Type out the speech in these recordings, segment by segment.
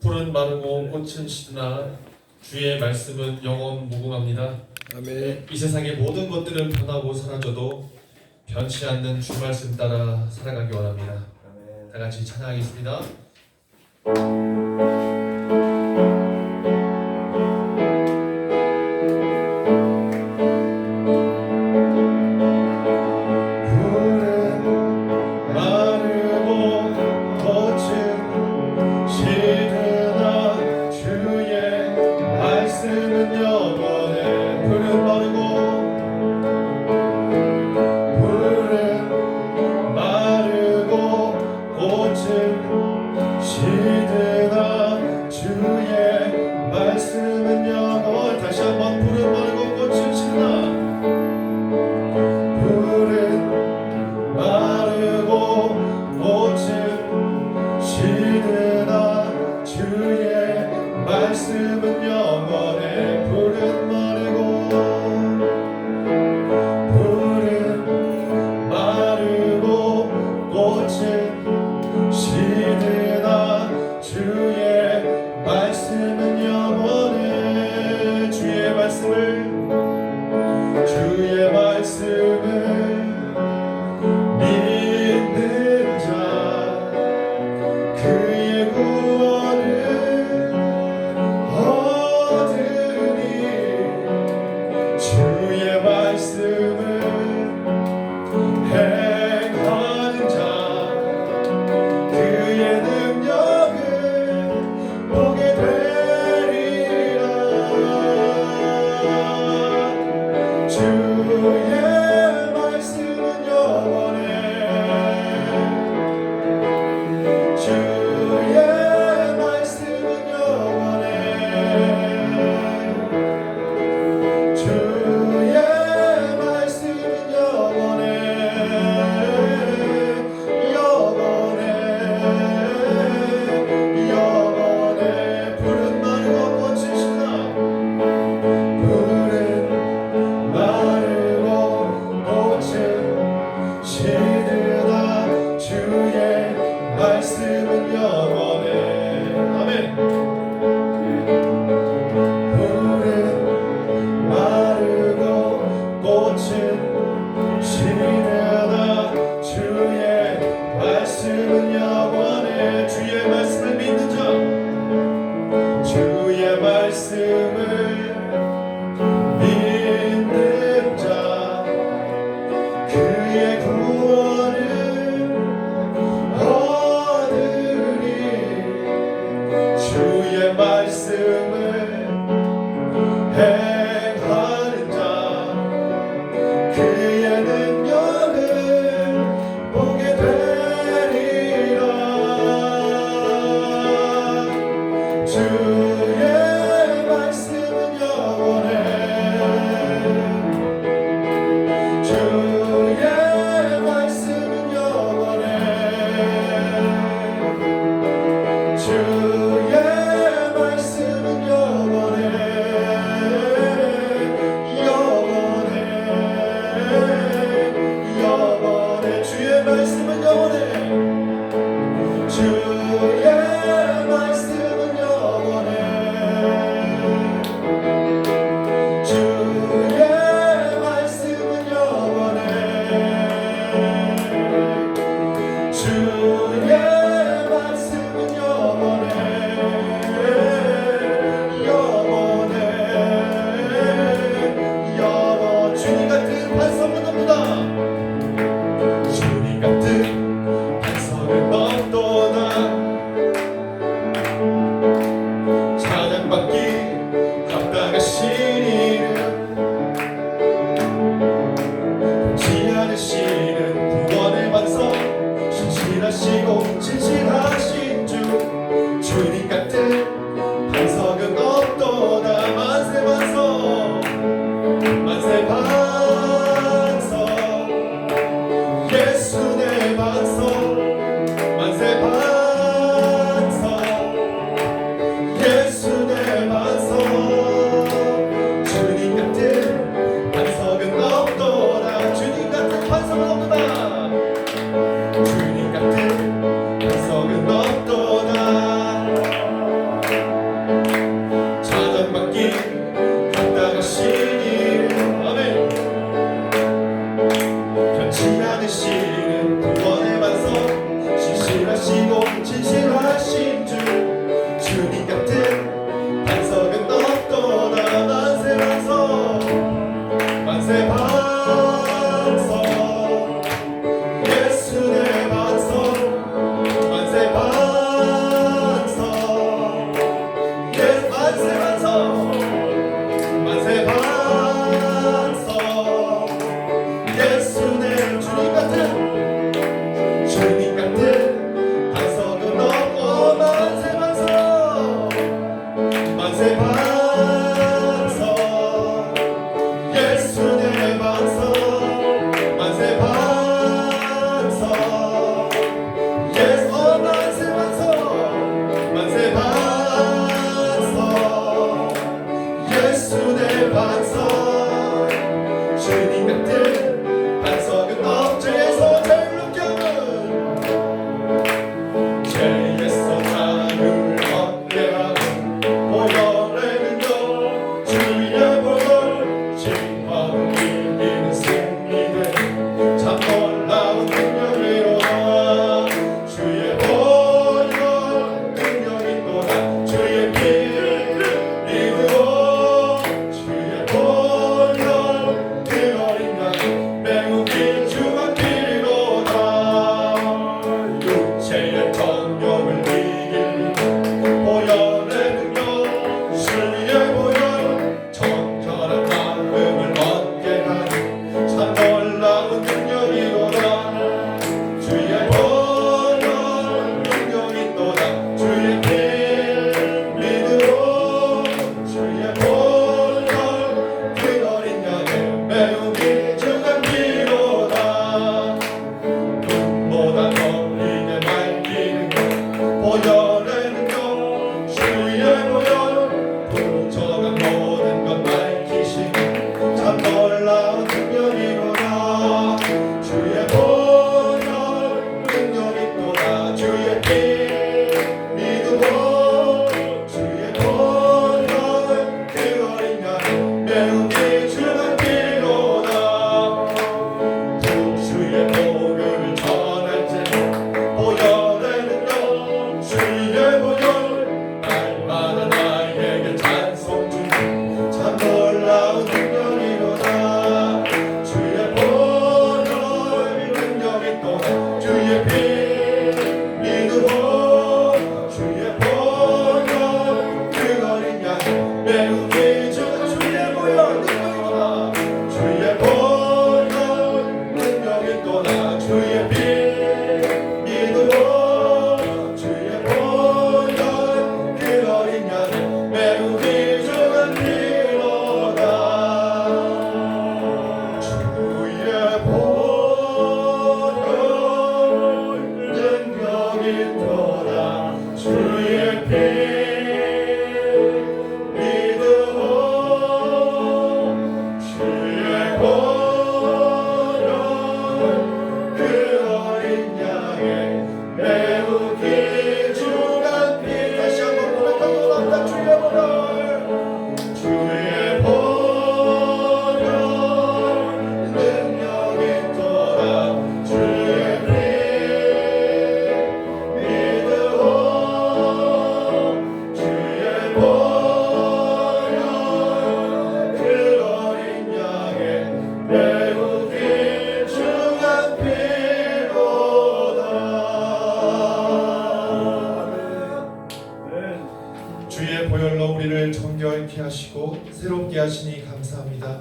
풀은 마르고 꽃은 시드나 주의 말씀은 영원 무궁합니다. 아멘. 이 세상의 모든 것들은 변하고 사라져도 변치 않는 주 말씀 따라 살아가기 원합니다. 다 같이 찬양하겠습니다. 주의 말씀은 영원해. 보혈의 능력 주의 보혈 부정한 모든 것 밝히심 참 놀라운 능력이로다 주의 보혈 능력이 또다 주의 피 믿음으로 주의 보혈 그 어린 양 매우 귀중한 피로다 주의 복음을 전할 때 보혈의 능력 주의 보혈 날마다 나에게 찬송 중 참 놀라운 능력이로다 주의 보혈 능력이 또 주의 피 믿음으로 주의 보혈 그 어린 양 매우 귀중한 주의 보혈 능력이로다 주의 보혈 능력이 또다 주의 피 믿음으로 주의 보혈 그 어린 양 매우 귀중한 피로다 주의 보혈 능력이 또다 주의 피 믿음으로 주의 보혈 그 어린 양의 매우 귀중한 피 다시 한번 고백하고랍니다 주의 보혈 주의 보혈 능력이 또다 주의 피 믿음으로 주의 보혈 그 어린 양의 매우 귀중한 피로다 주의 보혈로 우리를 정결케 하시고 새롭게 하시니 감사합니다.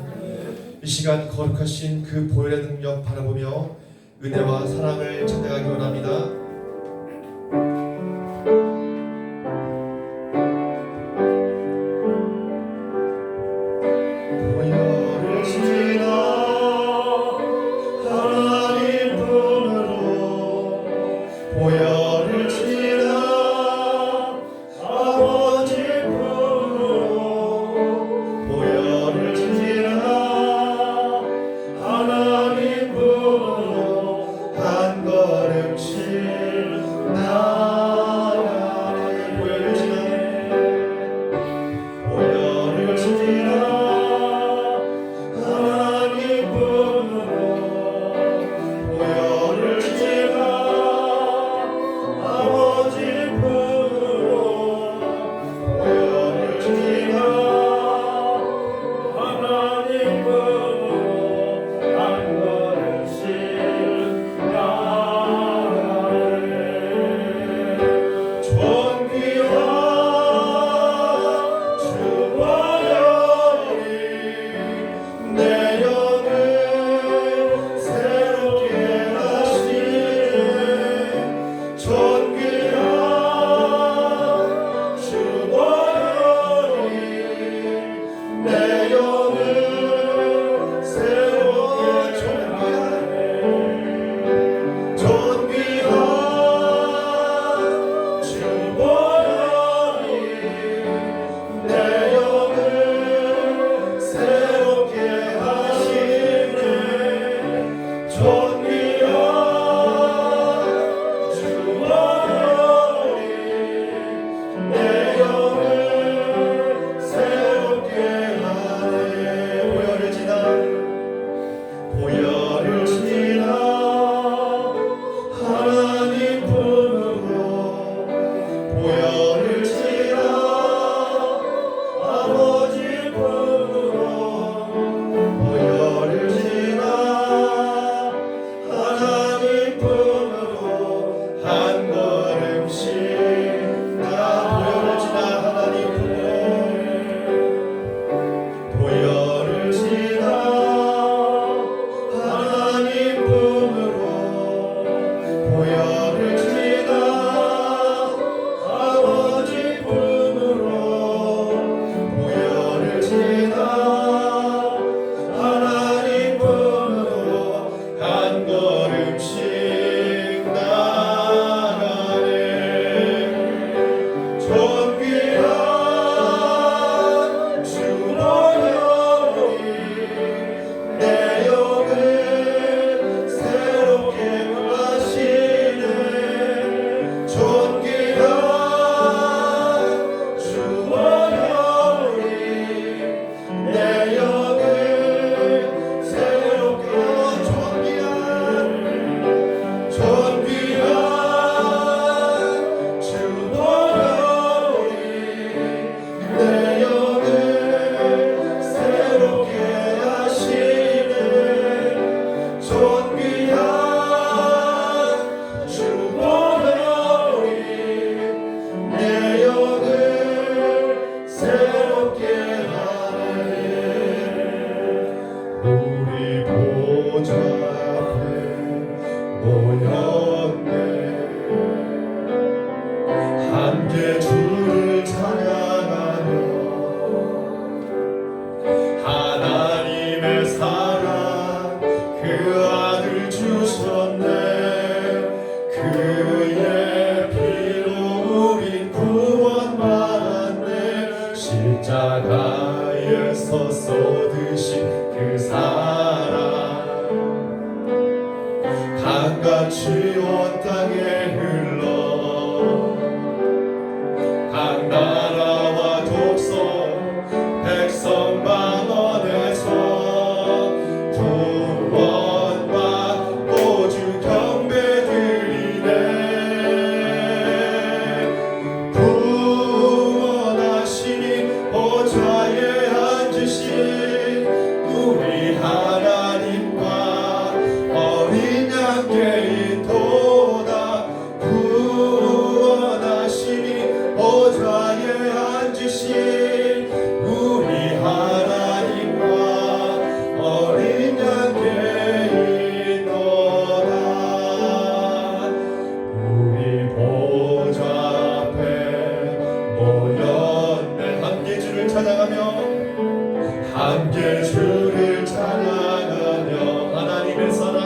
이 시간 거룩하신 그 보혈의 능력 바라보며 은혜와 사랑을 찬양하기 원합니다. 보혈을 지나 하나님 품으로 보혈을 지나 아버지 품으로 보혈을 지나 하나님 품으로 한 걸음씩 나아가네 보혈을 지나 보혈을 지나 하나님 품으로 보혈을 지나 아버지 품으로 보혈을 지나 하나님 품으로 한 걸음씩 나아가네 존귀한 주 보혈이 내 영을 새롭게 하시네 존귀한 주 보혈이 내 영을 새롭게 존귀하네 존귀한 주 보혈이 내 영을 새롭게 하시네 존귀한 주 보혈이 내 영을 새롭게 하네 보혈을 지나 보혈을 지나 하나님 품으로 보혈을 지나 아버지 품으로 보혈을 지나 하나님 품으로 한 걸음씩 나 보혈을 지나 하나님 품으로 보혈을 지나 하나님 품으로 보혈을 지나 아버지 함께 주를 찬양하며 하나님의 사랑 그 아들 주셨네. 그의 피로 우린 구원받았네. 십자가에서 쏟으신 그 사랑 강같이 온 땅에 흘러 각 나라와 족속 백성 만원에서 구원받고 주 경배 드리네. 구원하시니 보좌에 앉으신 우리 하나님과 어린 양께 있도다. 구원하시니 보좌에 앉으신 우리 하나님과 어린 양께 있도다. 우리 보좌 앞에 모였네. 함께 주를 찬양하며 함께 주를 찬양하며 하나님의 사랑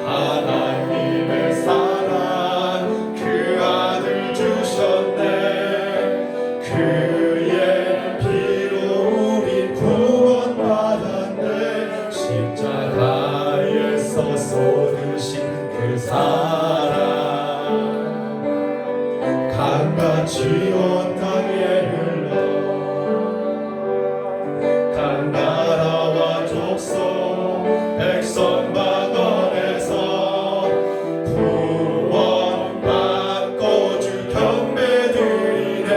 하나님의 사랑 그 아들 주셨네. 그의 피로 우린 구원받았네. 십자가에서 쏟으신 그 사랑 강같이 온 땅에 흘러 각 나라와 족속 백성 만원에서 구원받고 주 경배 드리네.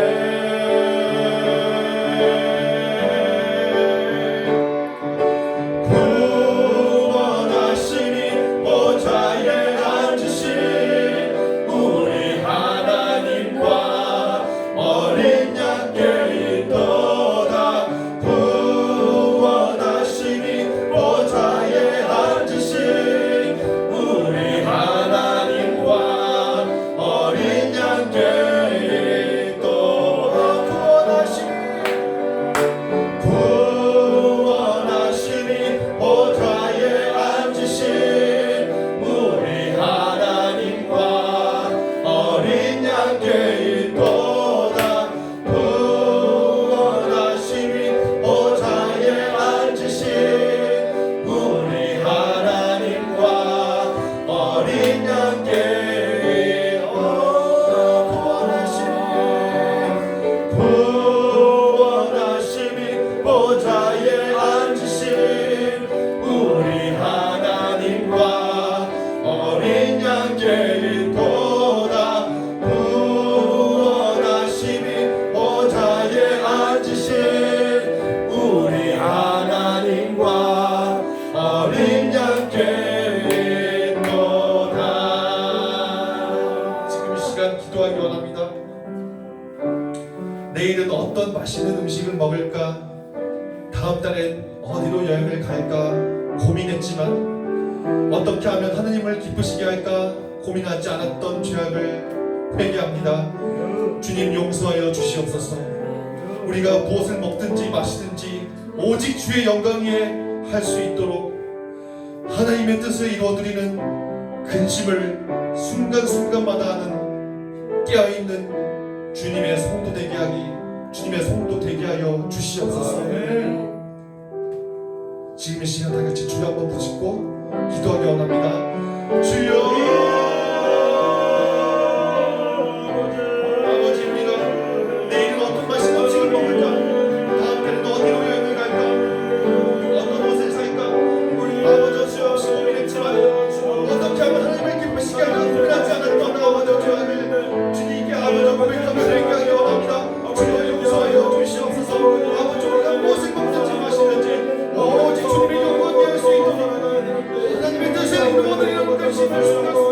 구원하시니 보좌에 앉으신 우리 하나님과 어린 양께 있도다. 구원하시니 보좌에 앉으신 우리 하나님과 어린 양께 있도다. 구원하시니 보좌에 앉으신 우리 하나님과 어린 양께 있도다. 구원하시니 보좌에 앉으신 우리 하나님과 어린 양께 구원하시니 보좌에 앉으신 우리 하나님과 어린 양께 있도다. 구원하시니 보좌에 앉으신 우리 하나님과 어린 양께 있도다. 지금 이 시간 기도하기 원합니다. 내일은 어떤 맛있는 음식을 먹을까? 다음 달엔 어디로 여행을 갈까? 고민했지만 어떻게 하면 하느님을 기쁘시게 할까? 고민하지 않았던 죄악을 회개합니다. 주님 용서하여 주시옵소서. 우리가 무엇을 먹든지 마시든지 오직 주의 영광 위에 할 수 있도록 하나님의 뜻을 이루어드리는 근심을 순간순간마다 하는 깨어있는 주님의 성도 되게 하여 주시옵소서. 지금 이 시간 다 같이 주여 한번 부짖고 기도하기 원합니다. 주여 하나님의 뜻을 이루어드리는 것을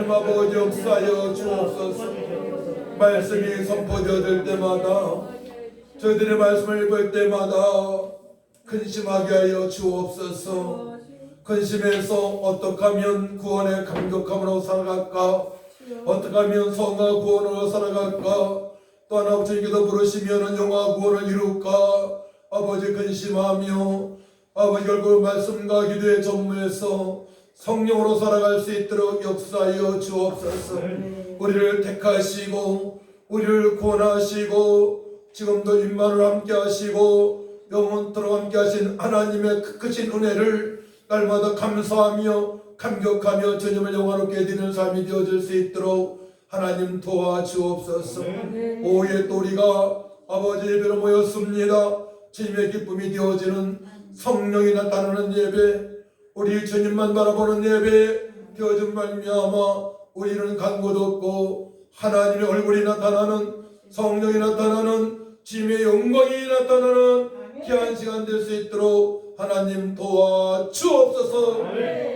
하나님 아버지 역사하여 주옵소서. 말씀이 선포되어질 때마다 저희들의 말씀을 읽을 때마다 근심하게 하여 주옵소서. 근심해서 어떻게 하면 구원의 감격함으로 살아갈까, 어떻게 하면 성과 구원으로 살아갈까, 또 하나 주님께서 부르시면 영화 구원을 이룰까 아버지 근심하며 아버지 결국 말씀과 기도의 전무에서 성령으로 살아갈 수 있도록 역사하여 주옵소서. 우리를 택하시고 우리를 구원하시고 지금도 임마누엘 함께 하시고 영원토록 함께 하신 하나님의 크신 은혜를 날마다 감사하며 감격하며 주님을 영화롭게 드리는 삶이 되어질 수 있도록 하나님 도와주옵소서. 오후에 또 우리가 아버지 예배로 모였습니다. 주님의 기쁨이 되어지는 성령이 나타나는 예배, 우리 주님만 바라보는 예배 되어진 말미암아 우리는 간구도 없고 하나님의 얼굴이 나타나는, 성령이 나타나는, 주님의 영광이 나타나는 귀한 시간 될 수 있도록 하나님 도와주옵소서.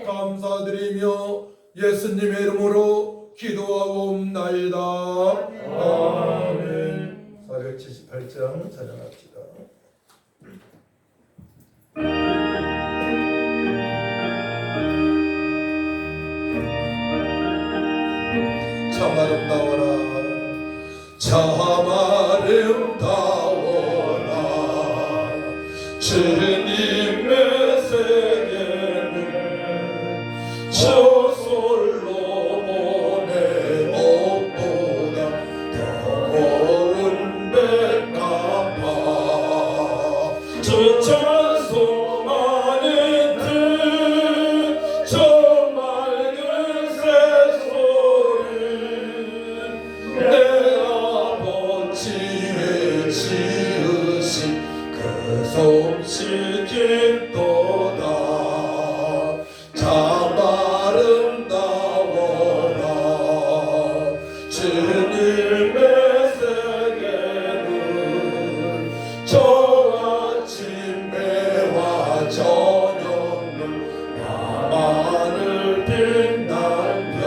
감사드리며 예수님의 이름으로 기도하옵나이다. 아멘. 478장 찬양합시다. 참 아름다워라, 참 아름다워라. 주님의 세계는 저솔로몬의 옷보다 더 고운 백합화. 저 찬송하는 뜻, 저 맑은 새소리, 내 아버지의 지으신 그 솜씨 깊도다. 참 아름다워라. 주님의 세계는 저 아침 해와 저녁 눈 밤하늘 빛난 별,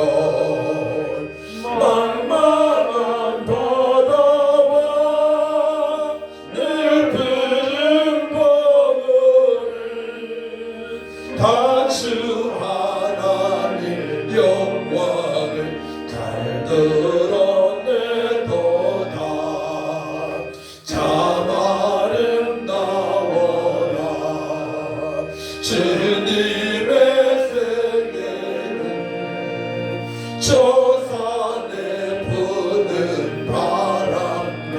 만만한 바다와 늘 푸른 버들을 다 주 하나님 영광을 잘 드러내도다. 참 아름다워라. 주님의 세계는 저 산에 부는 바람과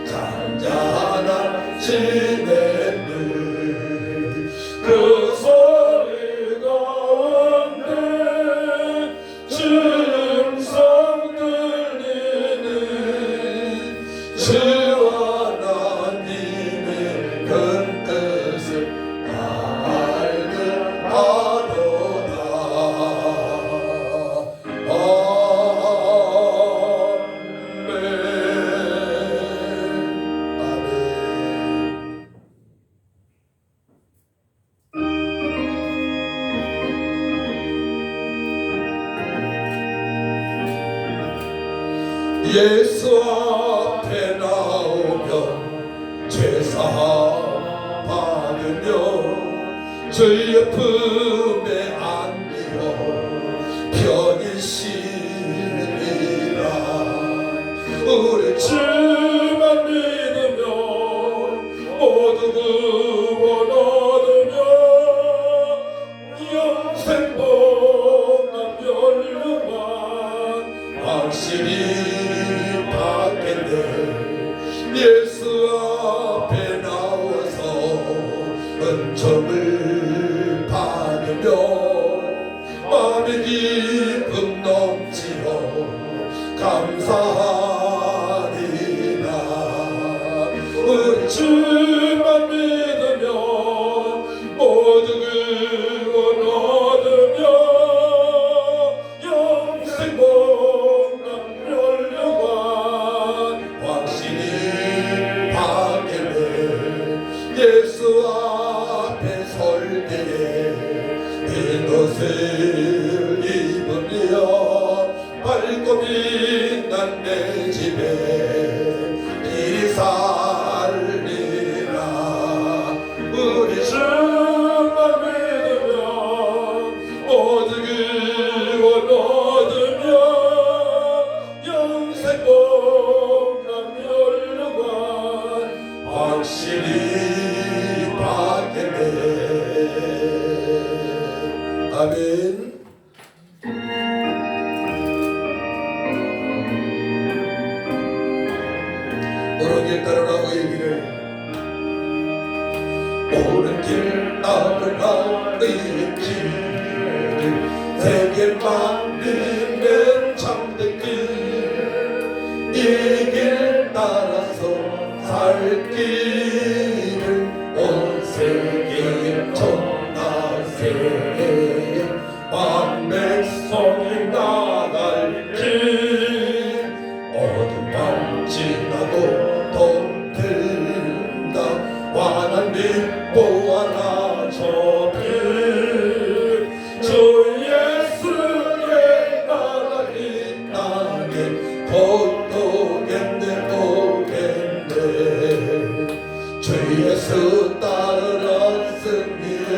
잔잔한 시냇물, 그 소리 가운데 주님 음성 들리는 주 하나님의 큰 뜻을 다 알게 하도다. 아멘. 예수 앞에 나오며 죄사함 받으며 주의 품에 안기어 편히 쉬리라. 우리 주만 믿으며 모두 구원 얻으며 영생 복락 연루만 확실히 받겠네. 예수 앞에 나와서 은총을 받으며 마음의 기쁨 넘치어 감사하리라. 우리 주만 믿으며 모두 구원 얻으며 영생 복락 연루만 확실히 받겠네. 예수 앞에 설 때에 빈옷을 입으며 내 집에 길이 살리라. 우리 주만 믿으면 모든 구원 얻으며 영생 복남 멸류관 확실히 받게 돼. 아멘. 오른 길 따르라 의의 길을, 오른 길 따르라 의의 길을, 세계 만민의 참된 길, 이 길 따라서 살 길을 온 세계에 전하세. 백성이 나갈 길, 어둠 밤 지나고 동틀다 환한 빛 보아라 저 빛. 주 예수의 나라 이 땅에 곧 오겠네 오겠네. 주 예수 따르라 승리의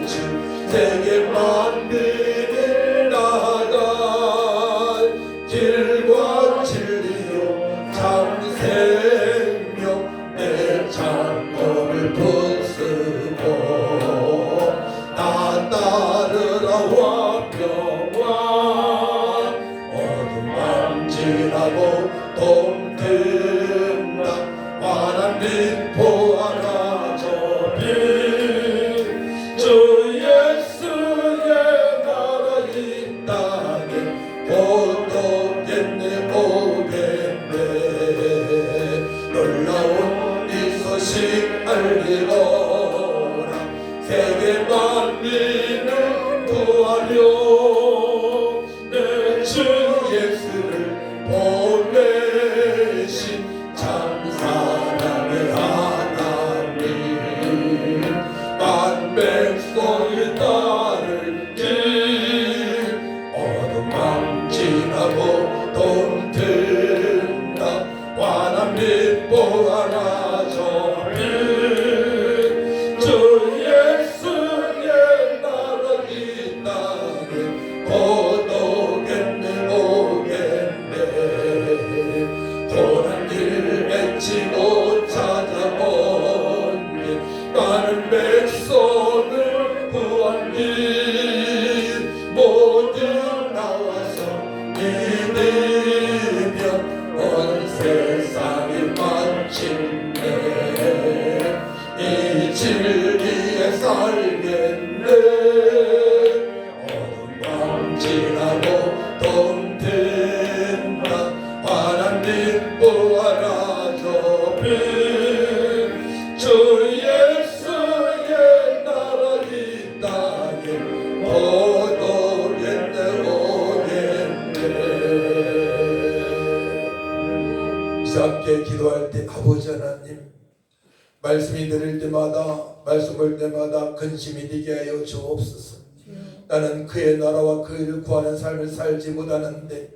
주, 세계 만민을 나갈 길과 진리요 참 생명, 내 장검을 부수고 나 따르라 화평왕. 어둠 밤 지나고 동튼다 환한 빛 보아라 저 빛. 주 예수의 나라 이 땅에 곧 오겠네 오겠네. 놀라운 이 소식 알리거라. 세계 만민을 구하려 내 주 예수를 보내신 참 사랑의 하나님. 만 백성이 따를 길, 어둠 밤 지나고 동튼다 환한 빛 보아라 저 빛. 주 예수의 나라 이 땅에 곧 오겠네 오겠네. 고난 길 맺히고 찾아온 길, 많은 백성을 구한 길, 모두 나와서 믿으면 온 세상이 마침내 이 진리에 살겠네. 어둠 밤 지나고 동튼다 환한 빛 보아라 저 빛. 주 예수의 나라 이 땅에 곧 오겠네 오겠네. 함께 기도할 때 아버지 하나님, 말씀이 들을 때마다 말씀 볼 때마다 근심이 되게 하여 주옵소서. 나는 그의 나라와 그를 구하는 삶을 살지 못하는데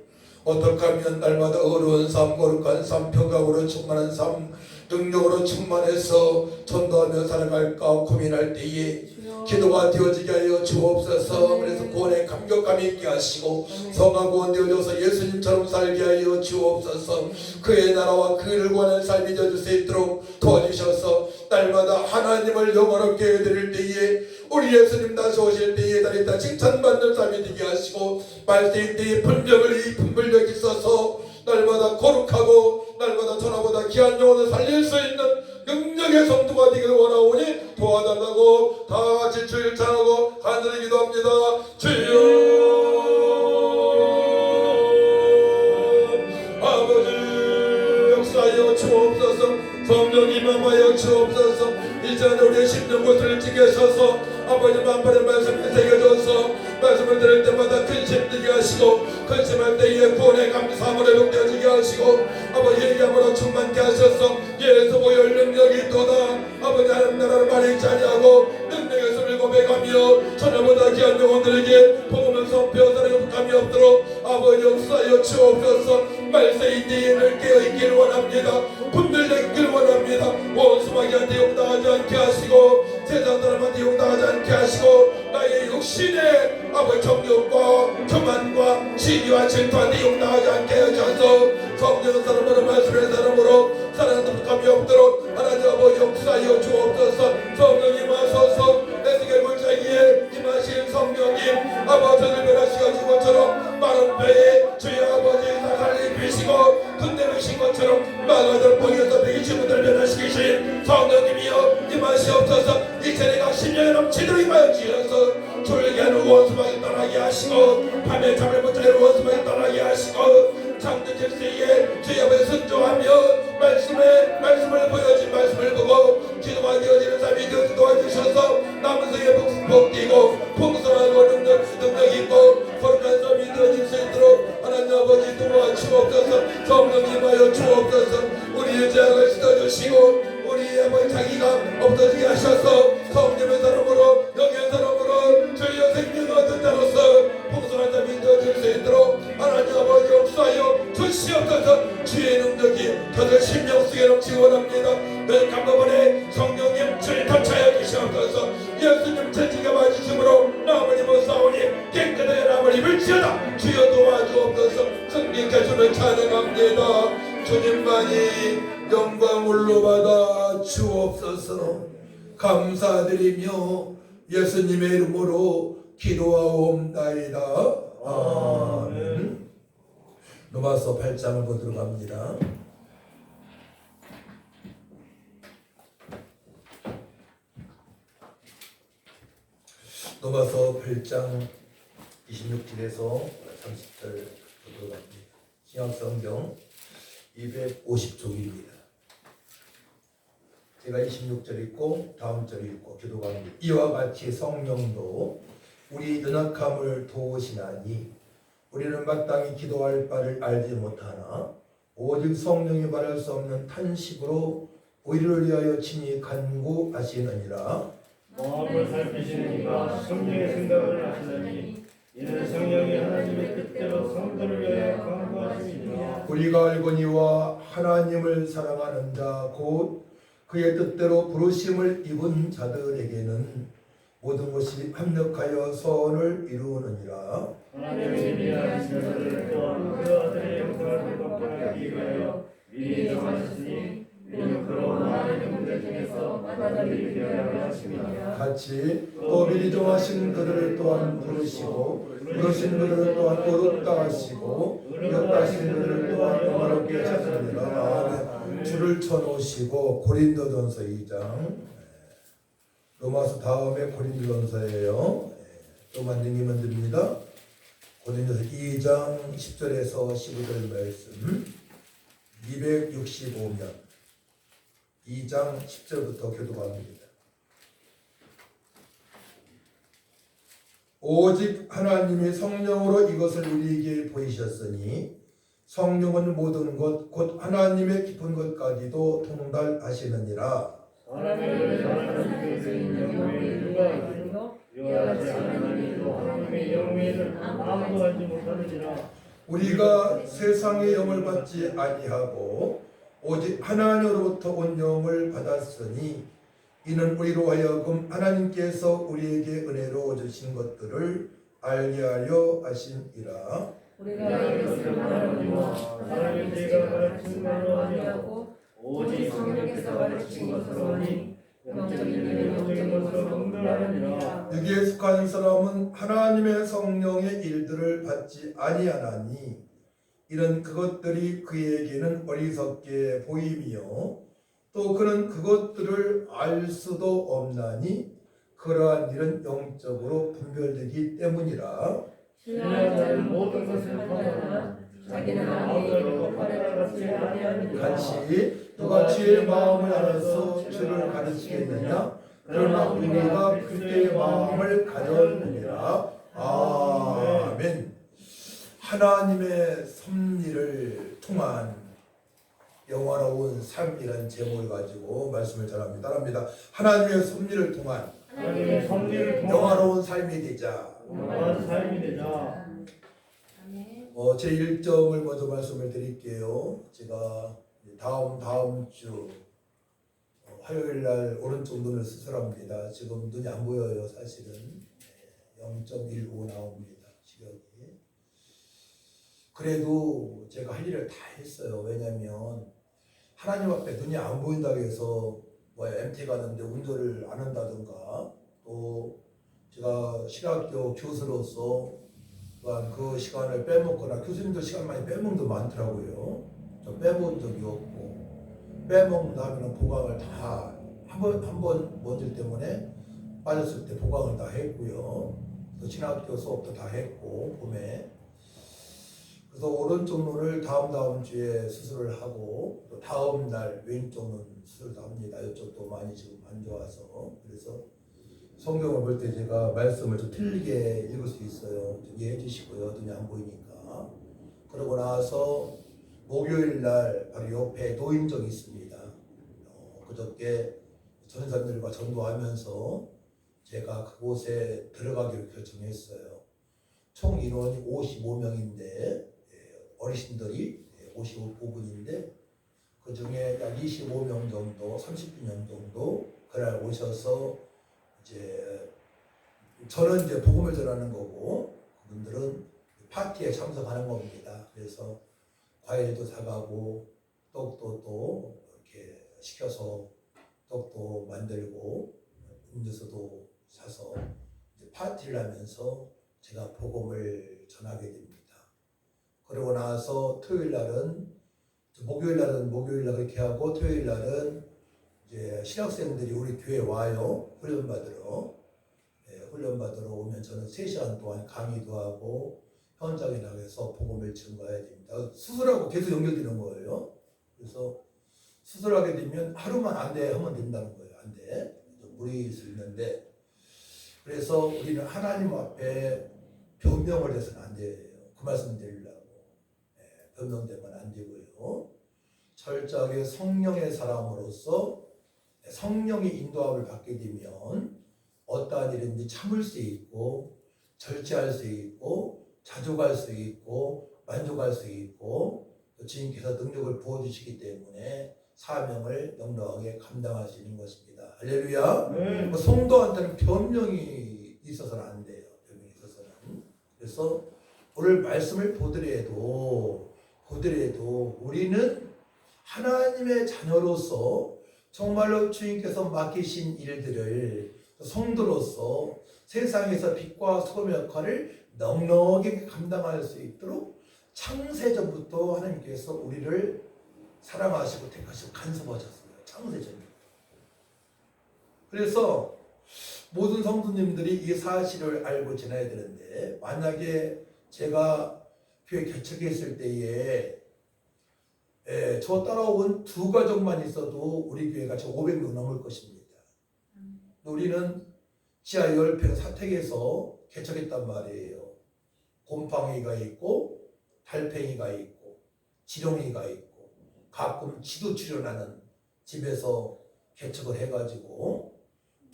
어떻게 하면 날마다 어려운 삶, 거룩한 삶, 평강으로 충만한 삶, 능력으로 충만해서 전도하며 살아갈까 고민할 때에 기도가 되어지게 하여 주옵소서. 그래서 구원의 감격감이 있게 하시고 성하고 되어져서 예수님처럼 살게 하여 주옵소서. 그의 나라와 그를 구하는 삶이 되어질 수 있도록 도와주셔서 날마다 하나님을 영원롭게 해드릴 때에 우리 예수님 다시 오실 때에 다리다 칭찬받는 삶이 되게 하시고 말세일 때에 분명을 이 분별력 있어서 날마다 거룩하고 날마다 전하보다 귀한 영혼을 살릴 수 있는 능력의 성도가 되기를 원하오니 도와달라고 다같이 주일 찬하고 간절히 기도합니다. 주여 아버지 역사하여 주옵소서. 성령 임함하여 주옵소서. 이제는 우리의 심령 곳을 지켜셔서 아버지 만반의 말씀을 새겨줘서 말씀을 들을 때마다 근심 들게 하시고 근심할 때에 구원의 감사함을 회복되어지게 하시고 아버지 얘기함으로 충만케 하셔서 예수 보혈 능력이 있도다. 아버지 하나님 나라를 많이 자리하고 능력의 숨을 고백하며 전에보다 귀한 영혼들에게 복음을 선포하는 감이 없도록 아버지 역사여 주옵소서. 말씀이 내인을 깨어있기를 원합니다. 분별되기를 원합니다. 원수마귀한테 용당하지 않게 하시고 세상 사람한테 용당하지 않게 하시고 나의 육신의 아버지 정욕과 교만과 시기와 질투한테 용당하지 않게 하셔서 성령 사람으로 말씀의 사람으로 사랑하는 감이 없도록 하나님 아버지 역사여 주옵소서. 성령님 하소서. 에스겔 물자기에 임하신 성령님 아버지를 변화시켜준 것처럼 마른 배에 주의 아버지 사살을 입히시고 군대를 것처럼 마가들 보여서 배기신 분들 변화시키신 성령님이여 임하시옵소서. 이천의 각 심령에 넘치도록 임하여 주셔서 졸게하는 원수마귀 떠나게 하시고 밤에 잠을 못 자는 원수마귀 떠나게 하시고 창조 질서에 주의 앞에 순종하며 말씀을 보여진 말씀을 보고 기도가 되어지는 삶이 되어지 도와주셔서 남은 생에 복되고 풍성하고 능력 있고 거룩한 삶이 되어질 수 있도록 하나님 아버지 도와주옵소서. 성령님하여 주옵소서. 우리의 죄악을 씻어주시고 우리의 아버지 자기가 없어지게 하셔서 성령의 사람으로 영의 사람으로 주의 생명을 얻은 자로서 풍성한 삶이 되어질 수 있도록 하나님 아버지 역사하여 주시옵소서. 주의 능력이 저들 심령 속에 넘치기 원합니다. 그 감동원에 성령님 주를 터차여 주시옵소서. 예수님 천지가 맞으심으로 나무니 못 싸우니 깨끗하게 나무니 물지어다. 주여 도와주옵소서. 승리케 주를 찬양합니다. 주님만이 영광을 받아 주옵소서. 감사드리며 예수님의 이름으로 기도하옵나이다. 아멘. 로마서 8장을 보도록 합니다. 로마서 8장 26절에서 30절 보도록 합니다. 신약성경 250쪽입니다. 제가 26절 읽고 다음 절 읽고 기도합니다. 이와 같이 성령도 우리 연약함을 도우시나니 우리는 마땅히 기도할 바를 알지 못하나 오직 성령이 말할 수 없는 탄식으로 우리를 위하여 친히 간구하시느니라. 마음을 살피시는 이가 성령의 생각을 하시느니 이는 성령이 하나님의 뜻대로 성도를 위하여 간구하심이니라. 우리가 알거니와 하나님을 사랑하는 자 곧 그의 뜻대로 부르심을 입은 자들에게는 모든 것이 합력하여 선을 이루느니라. 하나님의 미련하신 자들을 또한 그 아들의 영광을 받게 위하여 미리 정하셨으니 이는 그로 하나님의 문제 중에서 받아들이게 하려 하심이니라. 같이 또 미리 정하신 그들을 또한 부르시고 부르신 그들을 또한 의롭다 하시고 의롭다 하신 그들을 또한 영화롭게 하시느니라. 줄을 쳐놓으시고 고린도전서 2장 로마서 다음에 고린도전서예요. 또 만들기만 드립니다. 고린도전서 2장 10절에서 15절 말씀 265면 2장 10절부터 교도합니다. 오직 하나님이 성령으로 이것을 우리에게 보이셨으니 성령은 모든 것 곧 하나님의 깊은 것까지도 통달하시느니라. 하나님을 하나님께서 있는 영광이 누가 알리요? 이와 같이 하나님도 하나님의 영광을 아무도 알지 못하느니라. 우리가 세상의 영을 받지 아니하고 오직 하나님으로부터 온 영을 받았으니 이는 우리로 하여금 하나님께서 우리에게 은혜로 주신 것들을 알게 하려 하심이라. 우리가 이것을 말하노니와 하나님의 제가 가르친 말로 아니하고 오직 성령께서 가르친 것으로 하니 영적인 일을 영적인 것으로 분별하느니라. 여기에 속한 사람은 하나님의 성령의 일들을 받지 아니하나니 이는 그것들이 그에게는 어리석게 보임이요 또 그는 그것들을 알 수도 없나니 그러한 일은 영적으로 분별되기 때문이라. 신뢰한 자는 모든 것을 판단하나 자기는 아무것도 판단하지 아니하느니라. 같이 누가 주의 마음을 알아서 주를 가르치겠느냐? 그러나 우리가 그때의 마음을 가졌느니라. 아멘. 하나님의 섭리를 통한 영화로운 삶이라는 제목을 가지고 말씀을 전합니다. 따라합니다. 하나님의 섭리를 통한 하나님의 섭리를 통한 영화로운 삶이 되자. 영원한 삶이 되자. 아멘. 제 일정을 먼저 말씀을 드릴게요. 제가 다음 주 화요일 날 오른쪽 눈을 수술합니다. 지금 눈이 안 보여요, 사실은. 0.15 나옵니다, 시력이. 그래도 제가 할 일을 다 했어요. 왜냐면 하나님 앞에 눈이 안 보인다고 해서 MT 가는데 운전을 안 한다든가, 또 제가 신학교 교수로서 그 시간을 빼먹거나, 교수님도 시간 많이 빼먹는 도 많더라고요. 저 빼먹은 적이 없고, 빼먹는다면 보강을 다 한 번 먼저 때문에 빠졌을 때 보강을 다 했고요. 또 신학교 수업도 다 했고, 봄에. 그래서 오른쪽 눈을 다음 주에 수술을 하고, 또 다음 날 왼쪽 눈 수술도 합니다. 이쪽도 많이 지금 안 좋아서. 그래서 성경을 볼 때 제가 말씀을 좀 틀리게 읽을 수 있어요. 좀 이해해 주시고요. 눈이 안 보이니까. 그러고 나서 목요일 날 바로 옆에 노인정이 있습니다. 그저께 전사들과 전도하면서 제가 그곳에 들어가기로 결정했어요. 총 인원이 55명인데 어르신들이 55분인데 그 중에 약 25명 정도, 30명 정도 그날 오셔서 이제 저는 이제 복음을 전하는 거고 그분들은 파티에 참석하는 겁니다. 그래서 과일도 사가고 떡도 또 이렇게 시켜서 떡도 만들고 음료수도 사서 이제 파티를 하면서 제가 복음을 전하게 됩니다. 그러고 나서 토요일 날은 목요일 날은 그렇게 하고 토요일 날은 이제 신학생들이 우리 교회 와요. 훈련 받으러 오면 저는 3시간 동안 강의도 하고 현장에 나가서 복음을 증거해야 됩니다. 수술하고 계속 연결되는 거예요. 그래서 수술하게 되면 하루만 안 돼 하면 된다는 거예요. 안 돼. 무리수 있는데 그래서 우리는 하나님 앞에 변명을 해서는 안 돼요. 그 말씀 드리려고. 변명되면 안 되고요. 철저하게 성령의 사람으로서 성령의 인도함을 받게 되면 어떠한 일인지 참을 수 있고 절제할 수 있고 자족할 수 있고 만족할 수 있고 또 주님께서 능력을 부어주시기 때문에 사명을 넉넉하게 감당할 수 있는 것입니다. 할렐루야. 성도한테는 변명이 있어서는 안 돼요. 변명이 있어서는. 그래서 오늘 말씀을 보더라도 우리는 하나님의 자녀로서 정말로 주님께서 맡기신 일들을 성도로서 세상에서 빛과 소금의 역할을 넉넉하게 감당할 수 있도록 창세전부터 하나님께서 우리를 사랑하시고 택하시고 간섭하셨어요. 창세전부터. 그래서 모든 성도님들이 이 사실을 알고 지나야 되는데 만약에 제가 교회 개척했을 때에 저 따라온 2가족만 있어도 우리 교회가 500명 넘을 것입니다. 우리는 지하 10평 사택에서 개척했단 말이에요. 곰팡이가 있고 달팽이가 있고 지렁이가 있고 가끔 지도 출연하는 집에서 개척을 해가지고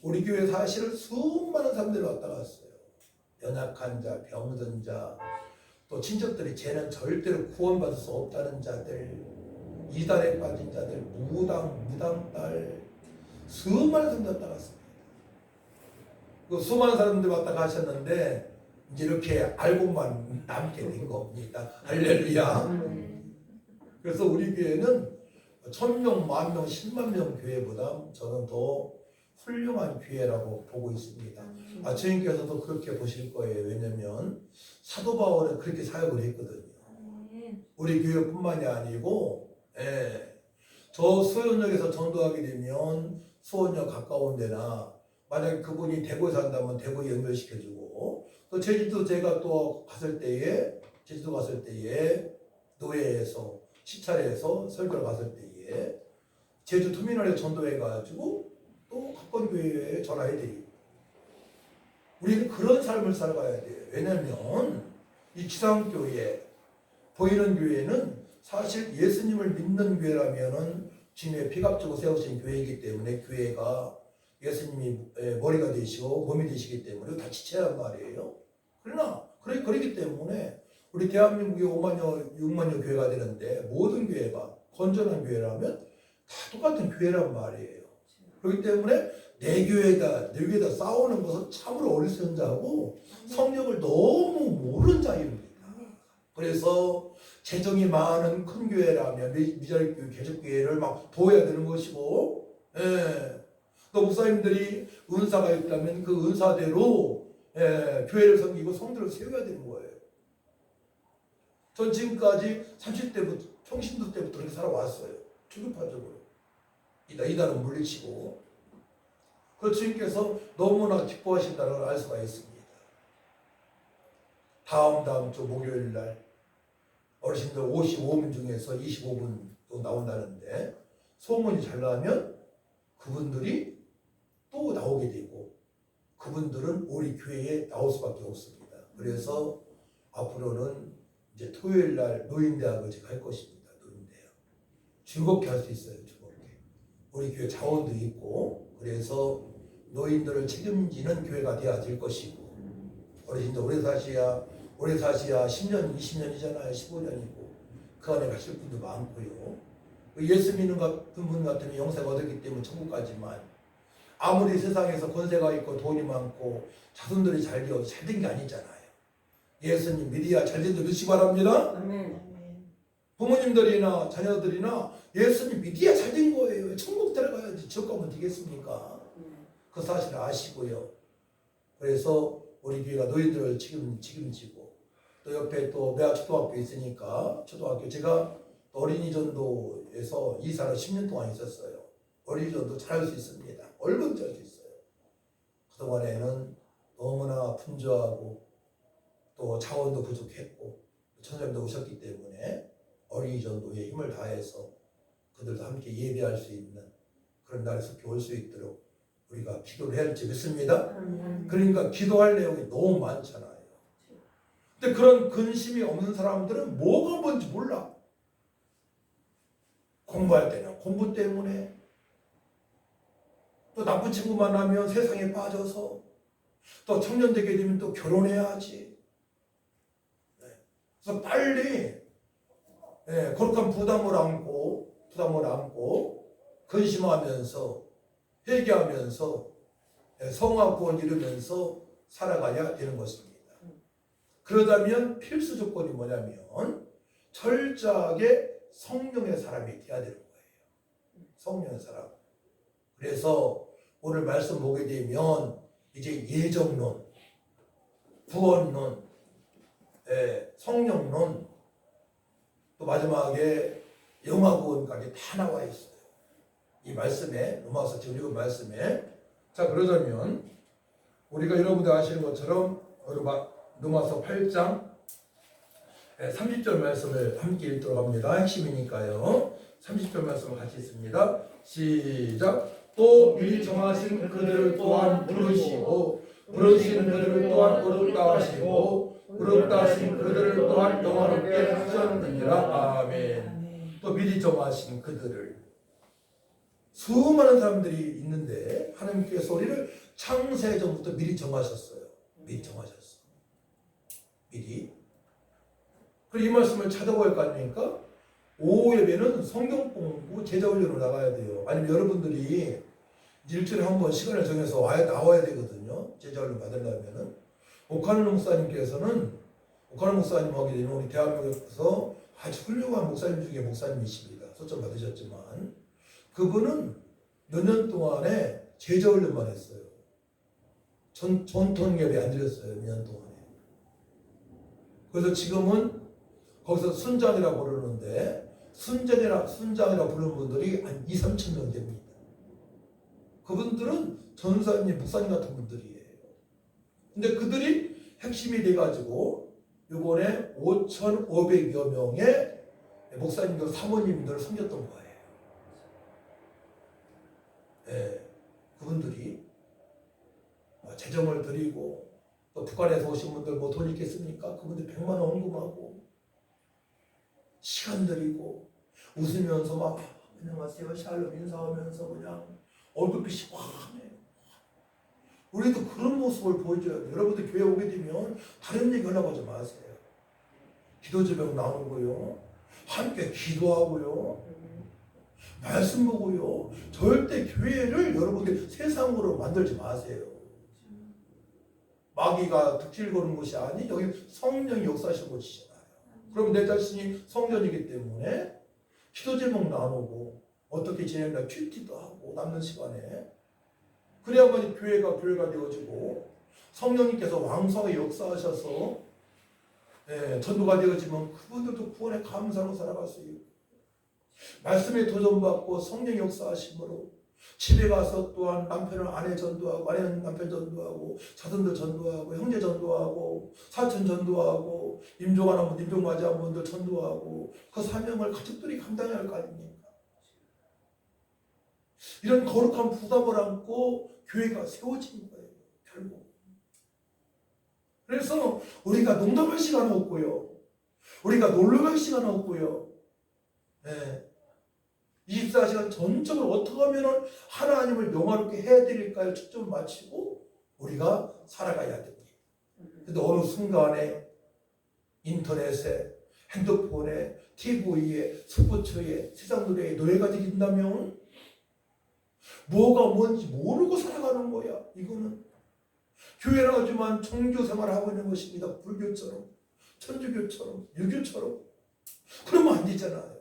우리 교회 사실은 수많은 사람들이 왔다 갔어요. 연약한 자, 병든 자, 또 친척들이 쟤는 절대로 구원받을 수 없다는 자들, 이단에 빠진 자들, 무당딸 수많은 사람들 왔다 갔습니다. 그 수많은 사람들 왔다 가셨는데 이제 이렇게 알고만 남게 된 겁니다. 할렐루야. 그래서 우리 교회는 1000명, 10,000명, 10만 명 교회보다 저는 더 훌륭한 교회라고 보고 있습니다. 주님께서도 그렇게 보실 거예요. 왜냐면 사도 바울은 그렇게 사역을 했거든요. 우리 교회뿐만이 아니고 저 수원역에서 전도하게 되면 수원역 가까운 데나 만약에 그분이 대구에 산다면 대구에 연결시켜주고 또 제주도 제가 또 제주도 갔을 때에 노예에서 시찰에서 설교를 갔을 때에 제주 터미널에 전도해가지고 또 가까운 교회에 전화해드리고 우리는 그런 삶을 살아가야 돼요. 왜냐면 이 지상교회 보이는 교회는 사실 예수님을 믿는 교회라면은 주님의 피값주고 세우신 교회이기 때문에 교회가 예수님이 머리가 되시고 몸이 되시기 때문에 다 지체란 말이에요. 그러나 그렇기 때문에 우리 대한민국에 5만여, 6만여 교회가 되는데 모든 교회가 건전한 교회라면 다 똑같은 교회란 말이에요. 그렇기 때문에 내 교회다 싸우는 것은 참으로 어리석은 자고 성경을 너무 모르는 자입니다. 그래서 재정이 많은 큰 교회라면 미자립교회, 개척교회를 막 도와야 되는 것이고, 예. 또 목사님들이 은사가 있다면 그 은사대로 교회를 섬기고 성도를 세워야 되는 거예요. 전 지금까지 30대부터 평신도 때부터 그렇게 살아왔어요. 초급파적으로 이단은 물리치고. 그 주님께서 너무나 기뻐하신다는 걸 알 수가 있습니다. 다음 주 목요일 날 어르신들 55분 중에서 25분 또 나온다는데 소문이 잘 나면 그분들이 또 나오게 되고 그분들은 우리 교회에 나올 수밖에 없습니다. 그래서 앞으로는 이제 토요일 날 노인대학을 제가 할 것입니다. 노인대학 즐겁게 할 수 있어요. 즐겁게 우리 교회 자원도 있고 그래서 노인들을 책임지는 교회가 되어야 될 것이고 어르신들 오래 사셔야 10년, 20년이잖아요. 15년이고 그 안에 가실 분도 많고요. 예수 믿는 분 같으면 영생 얻었기 때문에 천국 가지만 아무리 세상에서 권세가 있고 돈이 많고 자손들이 잘 된 게 아니잖아요. 예수님 믿어야 잘된 줄 믿으시기 바랍니다. 아멘. 부모님들이나 자녀들이나 예수님 믿어야 잘된 거예요. 천국 들어가야지 지옥 가면 되겠습니까? 그 사실을 아시고요. 그래서 우리 교회가 노인들을 책임지고 또 옆에 또 매화 초등학교 있으니까 초등학교 제가 어린이전도에서 이사를 10년 동안 있었어요. 어린이전도 잘할 수 있습니다. 얼마든지 할 수 있어요. 그동안에는 너무나 분주하고 또 자원도 부족했고 천사님도 오셨기 때문에 어린이전도에 힘을 다해서 그들도 함께 예배할 수 있는 그런 날에 속히 올 수 있도록 우리가 기도를 해야 할지 믿습니다. 그러니까 기도할 내용이 너무 많잖아요. 근데 그런 근심이 없는 사람들은 뭐가 뭔지 몰라. 공부할 때는 공부 때문에 또 나쁜 친구 만나면 세상에 빠져서 또 청년 되게 되면 또 결혼해야지. 그래서 빨리 거룩한 부담을 안고 근심하면서 회개하면서 성화구원 이루면서 살아가야 되는 것입니다. 그러다면 필수 조건이 뭐냐면 철저하게 성령의 사람이 되어야 되는 거예요. 성령의 사람. 그래서 오늘 말씀 보게 되면 이제 예정론, 구원론, 성령론, 또 마지막에 영화구원까지 다 나와 있어요. 이 말씀에 로마서 지금 읽은 말씀에 자 그러자면 우리가 여러분들 아시는 것처럼 로마서 8장 30절 말씀을 함께 읽도록 합니다. 핵심이니까요. 30절 말씀을 같이 읽습니다. 시작. 또 미리 정하신 그들을 또한 부르시고 부르시는 그들을 또한 의롭다 하시고 의롭다 하신 그들을 또한 영화롭게 하셨느니라. 아멘. 또 미리 정하신 그들을 수많은 사람들이 있는데 하나님께서 우리를 창세 전부터 미리 정하셨어요. 미리 정하셨어. 미리. 그리고 이 말씀을 찾아볼 거 아닙니까? 오후 예배는 성경 공부 제자 훈련으로 나가야 돼요. 아니면 여러분들이 일주일에 한 번 시간을 정해서 나와야 되거든요. 제자 훈련 받으려면은. 오카노 목사님께서는 오카노 목사님 하게 되면 우리 대한민국에서 아주 훌륭한 목사님 중에 목사님이십니다. 초청 받으셨지만 그분은 몇 년 동안에 제자 훈련만 했어요. 전통 예배 안 드렸어요. 몇 년 동안에. 그래서 지금은 거기서 순장이라 부르는데 순장이라 부르는 분들이 한 2, 3천 명 됩니다. 그분들은 전사님, 목사님 같은 분들이에요. 근데 그들이 핵심이 돼가지고 이번에 5,500여 명의 목사님들, 사모님들을 섬겼던 거예요. 그분들이 재정을 드리고 또 북한에서 오신 분들 뭐 돈 있겠습니까? 그분들 100만 원 헌금하고 시간 들이고 웃으면서 막 안녕하세요 샬롬 인사하면서 그냥 얼굴빛이 환해요. 우리도 그런 모습을 보여줘야 돼요. 여러분들 교회 오게 되면 다른 얘기 하려고 하지 마세요. 기도 제목 나누고요. 함께 기도하고요. 말씀 보고요. 절대 교회를 여러분들 세상으로 만들지 마세요. 마귀가 득실 거는 곳이 아니 여기 성령이 역사하시는 곳이잖아요. 그럼 내 자신이 성전이기 때문에 기도 제목 나누고 어떻게 지내나 큐티도 하고 남는 시간에 그래야만 교회가 되어지고 성령님께서 왕성하게 역사하셔서 전도가 되어지면 그분들도 구원에 감사로 살아갈 수 있고 말씀에 도전받고 성령 역사하심으로 집에 가서 또한 남편을 아내 전도하고 아내는 남편 전도하고 자손들 전도하고 형제 전도하고 사촌 전도하고 임종하는 분 임종 맞이한 분들 전도하고 그 사명을 가족들이 감당해야 할 거 아닙니까? 이런 거룩한 부담을 안고 교회가 세워진 거예요. 결국. 그래서 우리가 농담할 시간 없고요. 우리가 놀러갈 시간 없고요. 24시간 전적으로 어떻게 하면 하나님을 영화롭게 해드릴까요? 초점을 맞추고 우리가 살아가야 됩니다. 근데 어느 순간에 인터넷에 핸드폰에 TV에 스포츠에 세상 노래가 들린다면 뭐가 뭔지 모르고 살아가는 거야. 이거는 교회는 하지만 종교 생활을 하고 있는 것입니다. 불교처럼 천주교처럼 유교처럼 그러면 안 되잖아요.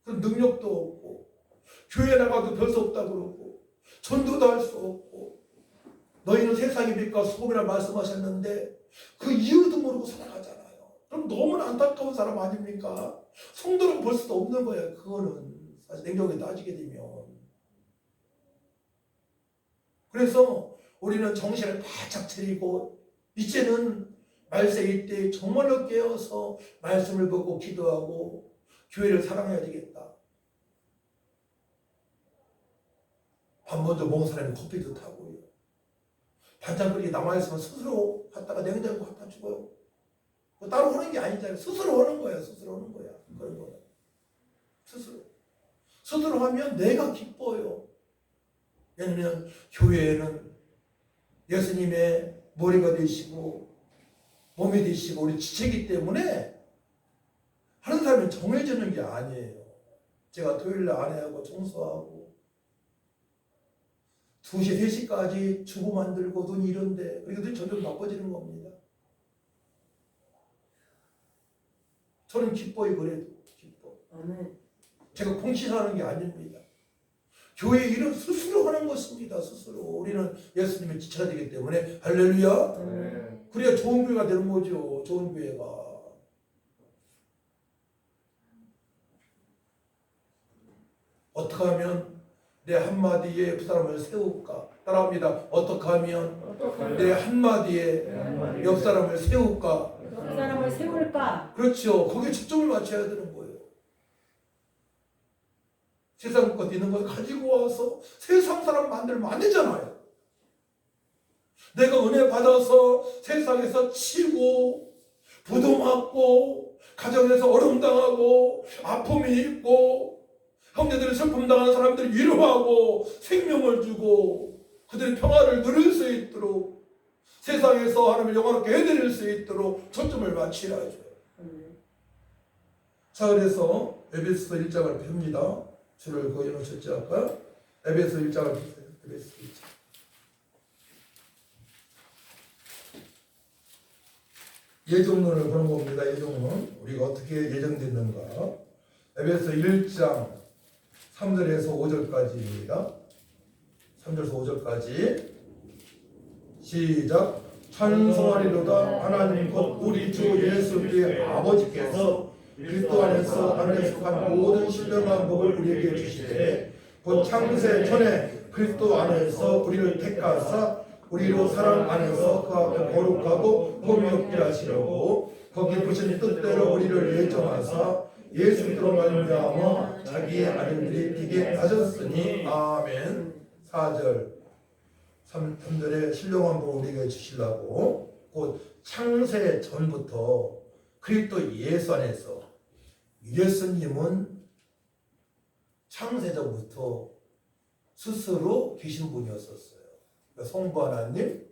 그럼 능력도 없고 교회 나가도 별 수 없다 그러고 전도도 할 수 없고 너희는 세상의 빛과 소금이라 말씀하셨는데 그 이유도 모르고 살아가잖아요. 그럼 너무나 안타까운 사람 아닙니까? 성도는 볼 수도 없는 거예요. 그거는 사실 냉정하게 따지게 되면. 그래서 우리는 정신을 바짝 차리고 이제는 말세일 때 정말로 깨어서 말씀을 보고 기도하고 교회를 사랑해야 되겠다. 밥 먼저 먹은 사람이 커피도 타고요. 반찬 끓이게 남아있으면 스스로 갖다가 냉장고 갖다 주고요. 뭐 따로 하는 게 아니잖아요. 스스로 하는 거야. 스스로 하는 거야. 그런 거는. 스스로 하면 내가 기뻐요. 왜냐하면 교회에는 예수님의 머리가 되시고 몸이 되시고 우리 지체이기 때문에 하는 사람은 정해지는 게 아니에요. 제가 토요일날 아내하고 청소하고 2시, 3시까지 주고 만들고 눈이 이런데 그리고 점점 나빠지는 겁니다. 저는 기뻐요. 그래도 기뻐. 제가 공식하는 게 아닙니다. 교회 일은 스스로 하는 것입니다. 스스로. 우리는 예수님의 지체가 되기 때문에 할렐루야. 그래야 좋은 교회가 되는 거죠. 좋은 교회가. 어떻게 하면 내 한마디에 그 사람을 세울까? 따라합니다. 어떻게 하면 내 한마디에 옆 사람을 세울까? 그 사람을 세울까? 그렇죠. 거기에 초점을 맞춰야 되는 거예요. 세상 것 있는 걸 가지고 와서 세상 사람 만들면 안 되잖아요. 내가 은혜 받아서 세상에서 치고 부도 맞고 가정에서 어려움 당하고 아픔이 있고 형제들이 슬픔 당하는 사람들을 위로하고 생명을 주고 그들의 평화를 누릴 수 있도록 세상에서 하나님을 영화롭게 해드릴 수 있도록 초점을 맞춰야죠. 자, 그래서 에베소 1장을 펴니다. 줄을 거의 놓쳤지 아까? 에베소 1장을 펴세요. 에베소 1장. 예정론을 보는 겁니다. 예정론. 우리가 어떻게 예정됐는가. 에베소 1장 3절에서 5절까지입니다. 3절에서 5절까지 시작. 찬송하리로다. 하나님 곧 우리 주 예수 그리스도의 아버지께서 그리스도 안에서 하늘에 속한 모든 신령한 복을 우리에게 주시되 곧 창세 전에 그리스도 안에서 우리를 택하사 우리로 사랑 안에서 그 앞에 거룩하고 흠이 없게 하시려고 거기 부신 뜻대로 우리를 예정하사 예수 그리스도로 말미암아 자기의 아들들이 되게 하셨으니 아멘. 4절 3절에 신령한 복을 우리에게 주시려고 곧 창세 전부터 그리스도 예수 안에서 예수님은 창세 전부터 스스로 계신 분이었었어요. 성부 하나님,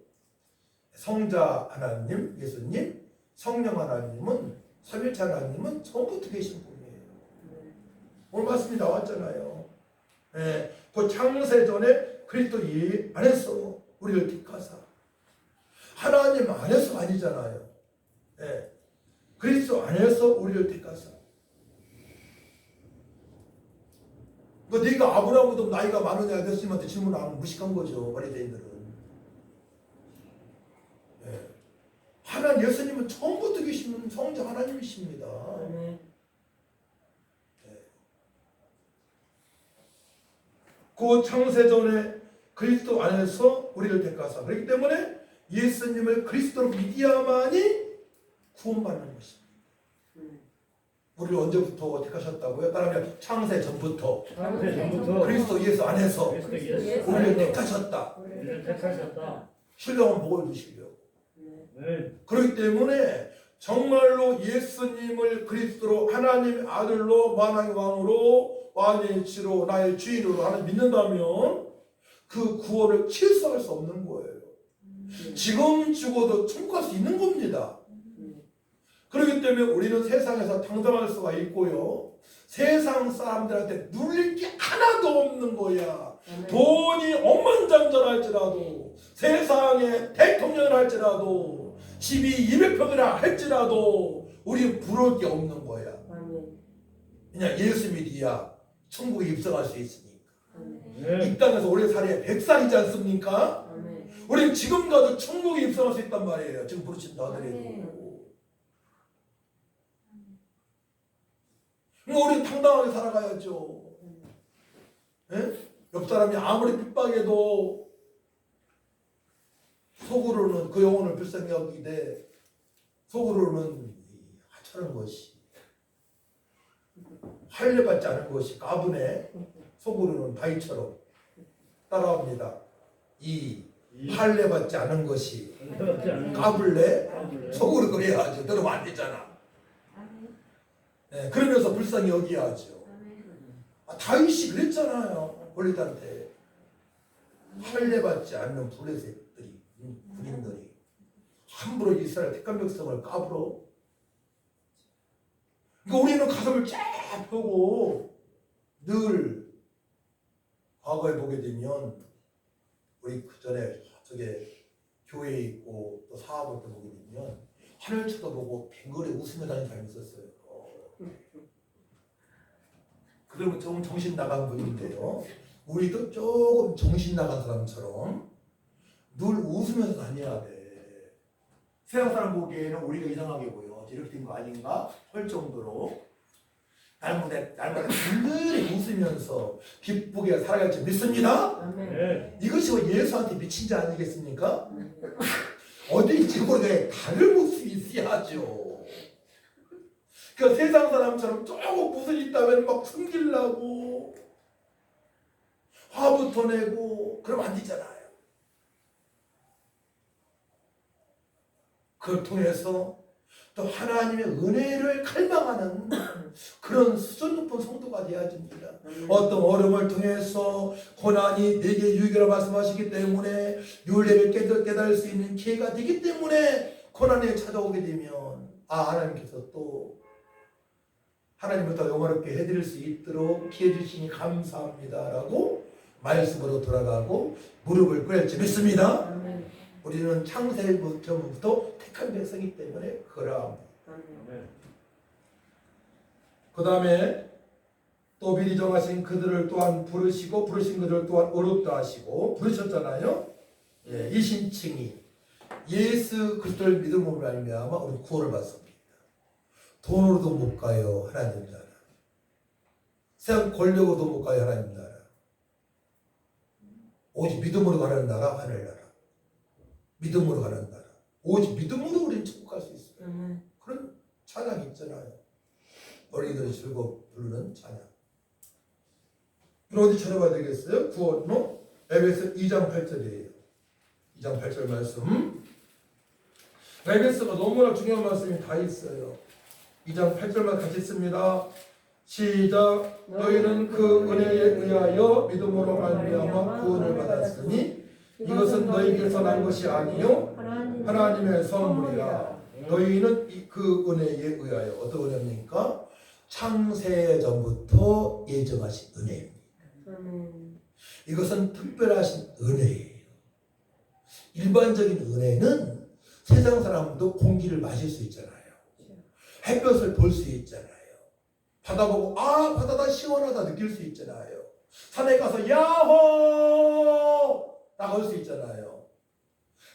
성자 하나님, 예수님, 성령 하나님은 삼위일체 하나님은 처음부터 계신 분이에요. 오늘 말씀이 나왔잖아요. 예, 그 창세전에 그리스도 이 안에서 우리를 택하사. 하나님 안에서 아니잖아요. 예, 그리스도 안에서 우리를 택하사. 뭐 네가 아브라함보다 나이가 많으냐 예수님한테 질문하면 무식한 거죠. 바리새인들은. 예. 하나님 예수님은 처음부터 계시는 성자 하나님이십니다. 예. 그 창세전에 그리스도 안에서 우리를 택하사. 그렇기 때문에 예수님을 그리스도로 믿어야만이 구원받는 것입니다. 우리를 언제부터 택하셨다고요? 따라하면 창세 전부터 창세 전부터 그리스도 예수 안에서 그리스도 예수 우리를 안에서 택하셨다. 우리를 택하셨다. 신령한 복을 주시려고. 네. 그렇기 때문에 정말로 예수님을 그리스도로 하나님의 아들로 만왕의 왕으로 왕의 치로 나의 주인으로 하나님 믿는다면 그 구원을 실수할 수 없는 거예요. 지금 죽어도 천국 갈 수 있는 겁니다. 그렇기 때문에 우리는 세상에서 당당할 수가 있고요. 세상 사람들한테 눌릴 게 하나도 없는 거야. 돈이 억만장者할지라도, 세상에 대통령을 할지라도, 집이 200평이나 할지라도 우리는 부러울 게 없는 거야. 그냥 예수 믿어야 천국에 입성할 수 있으니까. 네. 이 땅에서 오래 살아야 100살이지 않습니까? 우리는 지금 가도 천국에 입성할 수 있단 말이에요. 지금 부르신다 하더라도. 우리는 당당하게 살아가야죠. 예? 옆 사람이 아무리 핍박해도 속으로는 그 영혼을 불쌍히 여기되 속으로는 하찮은 것이 할례받지 않은 것이 까부네. 속으로는 바위처럼 따라옵니다. 이 할례받지 않은 것이 까불래? 속으로 그래야죠. 들으면 안 되잖아. 네, 그러면서 불쌍히 여기야죠. 다윗이 그랬잖아요. 골리앗한테 할례받지 않는 블레셋들이 군인들이 함부로 이스라엘 택한 백성을 까불어. 그러니까 우리는 가슴을 쫙 펴고 늘 과거에 보게 되면 우리 그 전에 저게 교회에 있고 또 사업을 때 보게 되면 하늘 쳐다보고 뱅거리 웃으며 다니는 사람이 있었어요. 그러면 조금 정신 나간 분인데요. 우리도 조금 정신 나간 사람처럼 늘 웃으면서 다녀야 돼. 세상 사람 보기에는 우리가 이상하게 보여. 이렇게 된 거 아닌가? 할 정도로 날마다 든든히 웃으면서 기쁘게 살아갈 줄 믿습니다. 네. 이것이 예수한테 미친 자 아니겠습니까? 어디인지 모르게 다른 모습이 있어야죠. 그 세상 사람처럼 조금 무슨 있다면 막 숨기려고 화부터 내고 그러면 안 되잖아요. 그걸 통해서 또 하나님의 은혜를 갈망하는 그런 수준 높은 성도가 되어야 됩니다. 어떤 어려움을 통해서 고난이 내게 유익이라 말씀하시기 때문에 윤례를 깨달을 수 있는 기회가 되기 때문에 고난이 찾아오게 되면 하나님께서 또 하나님부터 영화롭게 해드릴 수 있도록 기회 주시니 감사합니다라고 말씀으로 돌아가고 무릎을 꿇을지 믿습니다. 우리는 창세부터 택한 백성이기 때문에 그러합니다. 그 다음에 또 미리 정하신 그들을 또한 부르시고 부르신 그들을 또한 어렵다 하시고 부르셨잖아요. 예, 이 신칭이 예수 그리스도를 믿음으로 말미암아 우리 구원을 받습니다. 돈으로도 못 가요. 하나님 나라. 세상 권력으로도 못 가요. 하나님 나라. 오직 믿음으로 가는 나라 하늘나라. 믿음으로 가는 나라. 오직 믿음으로 우리는 천국 갈 수 있어요. 그런 찬양이 있잖아요. 어린이들이 즐겁게 부르는 찬양. 그럼 어디 찾아봐야 되겠어요? 구원로 에베소 2장 8절이에요. 2장 8절 말씀. 에베소가 너무나 중요한 말씀이 다 있어요. 2장 8절만 같이 씁니다. 시작. 너희는 그 은혜에 의하여 믿음으로 말미암아 구원을 받았으니 이것은 너희에게서 난 것이 아니요 하나님의 선물이라. 너희는 그 은혜에 의하여 어떤 은혜입니까? 창세 전부터 예정하신 은혜입니다. 이것은 특별하신 은혜예요. 일반적인 은혜는 세상 사람도 공기를 마실 수 있잖아요. 햇볕을 볼 수 있잖아요. 바다 보고 아 바다다 시원하다 느낄 수 있잖아요. 산에 가서 야호 나갈 수 있잖아요.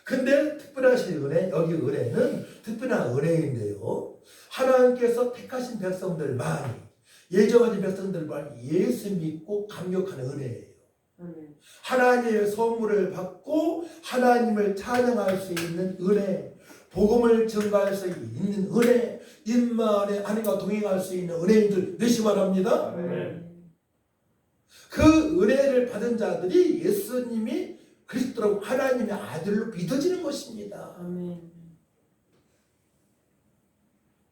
근데 특별하신 은혜, 여기 은혜는 특별한 은혜인데요. 하나님께서 택하신 백성들만, 예정하신 백성들만 예수 믿고 감격하는 은혜예요. 하나님의 선물을 받고 하나님을 찬양할 수 있는 은혜, 복음을 증가할 수 있는 은혜, 인만의 하나님과 동행할 수 있는 은혜인들 되시 바랍니다. 그 은혜를 받은 자들이 예수님이 그리스도라고 하나님의 아들로 믿어지는 것입니다.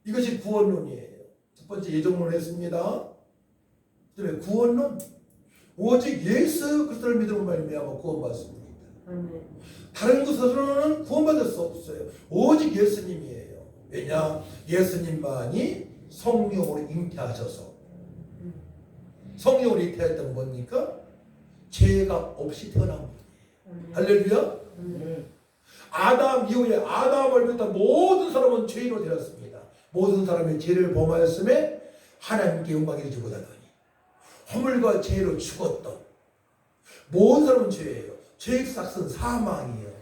이것이 구원론이에요. 첫 번째 예정론 했습니다. 그다음에 구원론. 오직 예수 그리스도를 믿음으로 말미암아 구원받습니다. 다른 것으로는 구원받을 수 없어요. 오직 예수님이에요. 왜냐? 예수님만이 성령으로 잉태하셔서. 성령으로 잉태했던 뭡니까? 죄가 없이 태어난 분이에요. 할렐루야. 아담 이후에 아담을 비롯한 모든 사람은 죄인으로 되었습니다. 모든 사람이 죄를 범하였음에 하나님께 영광이 되지 못하더니 허물과 죄로 죽었던 모든 사람은 죄예요. 죄의 삭은 사망이에요.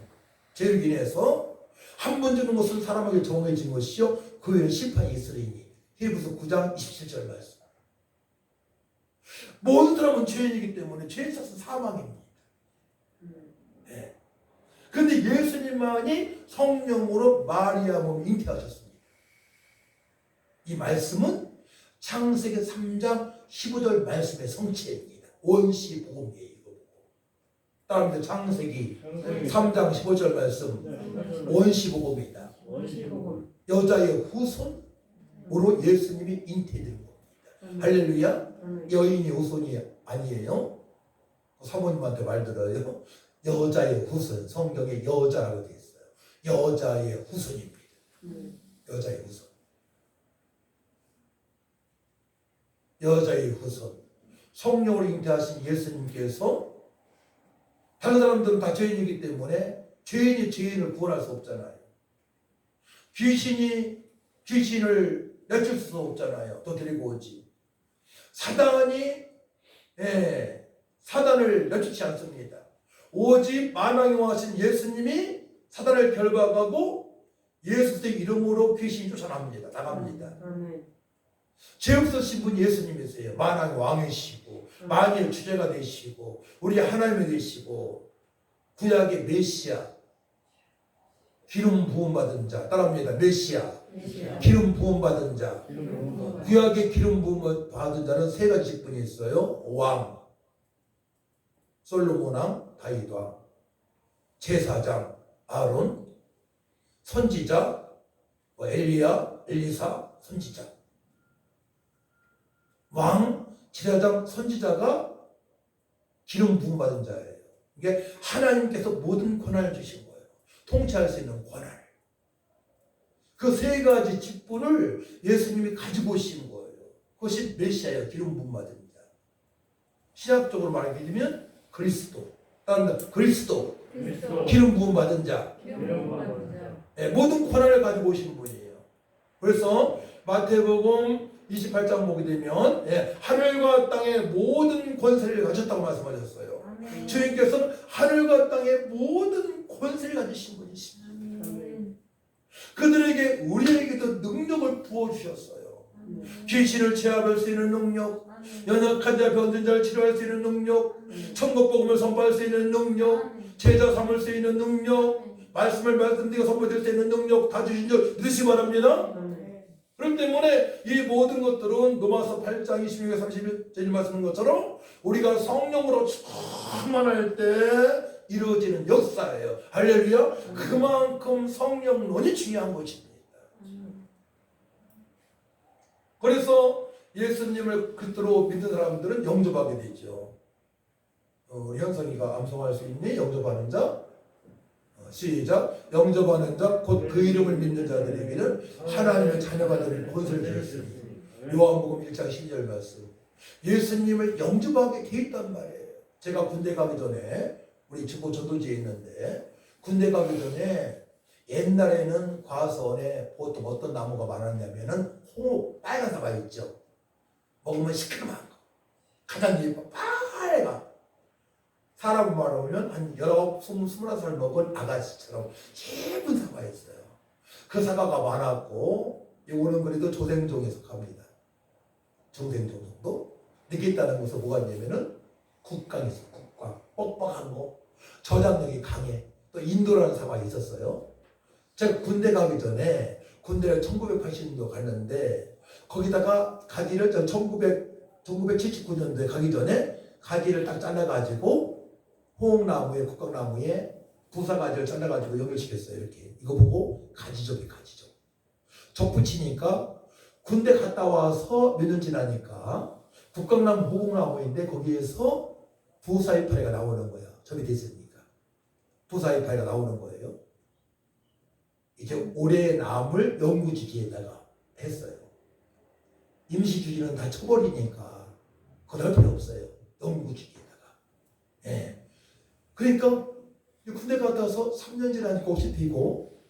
죄로 인해서 한 번 주는 것은 사람에게 정해진 것이요 그 외에는 심판이 있으리니. 히브리서 9장 27절 말씀. 모든 사람은 죄인이기 때문에 죄의 삭은 사망입니다. 네. 그런데 예수님만이 성령으로 마리아 몸 잉태하셨습니다. 이 말씀은 창세기 3장 15절 말씀의 성취입니다. 원시복음이에요. 따라합니다. 창세기 3장 15절 말씀 원시복음이다. 여자의 후손으로 예수님이 잉태된 겁니다. 할렐루야. 여인의 후손이 아니에요. 사모님한테 말 들어요. 여자의 후손, 성경에 여자라고 되어 있어요. 여자의 후손입니다. 여자의 후손. 여자의 후손. 성령으로 잉태하신 예수님께서 다른 사람들은 다 죄인이기 때문에 죄인이 죄인을 구원할 수 없잖아요. 귀신이 귀신을 내줄 수 없잖아요. 또 데리고 오지. 사단이 사단을 내쫓지 않습니다. 오직 만왕의 왕이신 예수님이 사단을 결박하고 예수의 이름으로 귀신이 쫓아납니다. 나갑니다. 죄 없으신 분 예수님이세요. 만왕의 왕이시고 만유의 주제가 되시고 우리 하나님이 되시고 구약의 메시아 기름 부음 받은 자. 따라합니다. 메시아 기름 부음 받은 자. 구약의 기름 부음 받은 자는 세 가지 직분이 있어요. 왕 솔로몬 왕, 다윗 왕, 제사장 아론, 선지자 엘리야, 엘리사, 선지자. 왕, 제사장, 선지자가 기름 부음 받은 자예요. 이게 하나님께서 모든 권한을 주신 거예요. 통치할 수 있는 권한. 그 세 가지 직분을 예수님이 가지고 오신 거예요. 그것이 메시아예요. 기름 부음 받은 자. 신학적으로 말하게 되면 그리스도. 따른다. 그리스도. 기름 부음 받은 자. 모든 권한을 가지고 오신 분이에요. 그래서 마태복음 28장 보게 되면 하늘과 땅의 모든 권세를 가졌다고 말씀하셨어요. 주님께서는 하늘과 땅의 모든 권세를 가지신 분이십니다. 그들에게 우리에게도 능력을 부어주셨어요. 귀신을 제압할 수 있는 능력, 연약한 자 병든 자를 치료할 수 있는 능력, 천국 복음을 선포할 수 있는 능력, 제자 삼을 수 있는 능력, 말씀을 말씀드리고 선포될 수 있는 능력 다 주신 줄 믿으시기 바랍니다. 그렇기 때문에 이 모든 것들은 로마서 8장 26에 31절 말씀인 것처럼 우리가 성령으로 충만할 때 이루어지는 역사예요. 할렐루야. 그만큼 성령론이 중요한 것입니다. 그래서 예수님을 그리스도로 믿는 사람들은 영접하게 되죠. 현성이가 암송할 수 있니? 영접하는 자 시작. 영접하는 자 곧 그 이름을 믿는 자들에게는 하나님의 자녀가 되는 권세를 주셨으니. 요한복음 1장 12절 말씀. 예수님을 영접하게 돼 있단 말이에요. 제가 군대 가기 전에 우리 집보 전도지에 있는데 군대 가기 전에 옛날에는 과수원에 보통 어떤 나무가 많았냐면은 홍옥 빨간 사과 있죠. 먹으면 시큼한 거. 가장 예뻐 빨간. 사람 말하면 한 19, 21살 먹은 아가씨처럼 예쁜 사과였어요. 그 사과가 많았고 이거는 그래도 조생종에서 갑니다. 조생종 정도? 이게 있다는 것은 뭐가 있냐면은 국강이 있어. 국강. 뻑뻑한 거. 저장력이 강해. 또 인도라는 사과가 있었어요. 제가 군대 가기 전에 군대를 1980년도 갔는데 거기다가 가지를 1979년도에 가기 전에 가지를 딱 잘라가지고 호옥나무에 국강나무에 부사가지를 잘라가지고 연결시켰어요. 이렇게 이거 보고 가지족이 가지족. 적 붙이니까 군대 갔다 와서 몇 년 지나니까 국강나무 호옥나무인데 거기에서 부사이파리가 나오는 거야. 접이 됐으니까 부사이파리가 나오는 거예요. 이제 오래 남을 영구주기에다가 했어요. 임시주기는 다 쳐버리니까 그럴 필요 없어요. 영구주기에다가. 예. 그러니까 군대 갔다 와서 3년 지나니까 꽃이 피고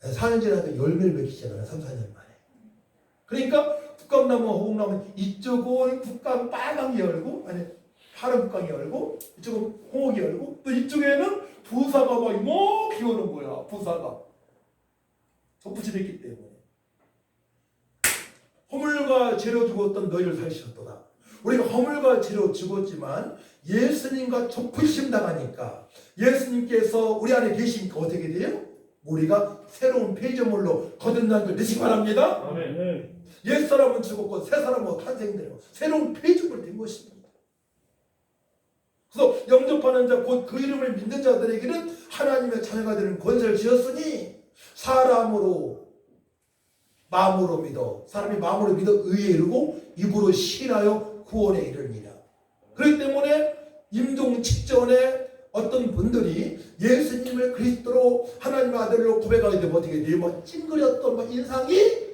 4년 지나니까 열매를 맺기 시작하는 3, 4년 만에. 그러니까 국강나무, 호국나무 이쪽은 국강 빨강이 열고 아니 파란 국강이 열고 이쪽은 홍옥이 열고 또 이쪽에는 부사가 막 이렇게 오는 거야. 부사가. 덧붙이됐기 때문에 허물과 죄로 죽었던 너희를 살리셨도다. 우리가 허물과 죄로 죽었지만 예수님과 접붙임 당하니까 예수님께서 우리 안에 계시니까 어떻게 돼요? 우리가 새로운 피조물로 거듭난 걸 믿으시기 바랍니다. 아멘. 옛 사람은 죽었고 새 사람은 탄생되고 새로운 피조물 된 것입니다. 그래서 영접하는 자 곧 그 이름을 믿는 자들에게는 하나님의 자녀가 되는 권세를 주셨으니 사람으로 마음으로 믿어 사람이 마음으로 믿어 의에 이르고 입으로 신하여 구원에 이르니라. 그렇기 때문에 임종 직전에 어떤 분들이 예수님을 그리스도로 하나님의 아들로 고백하게 되면 어떻게 돼요? 찡그렸던 인상이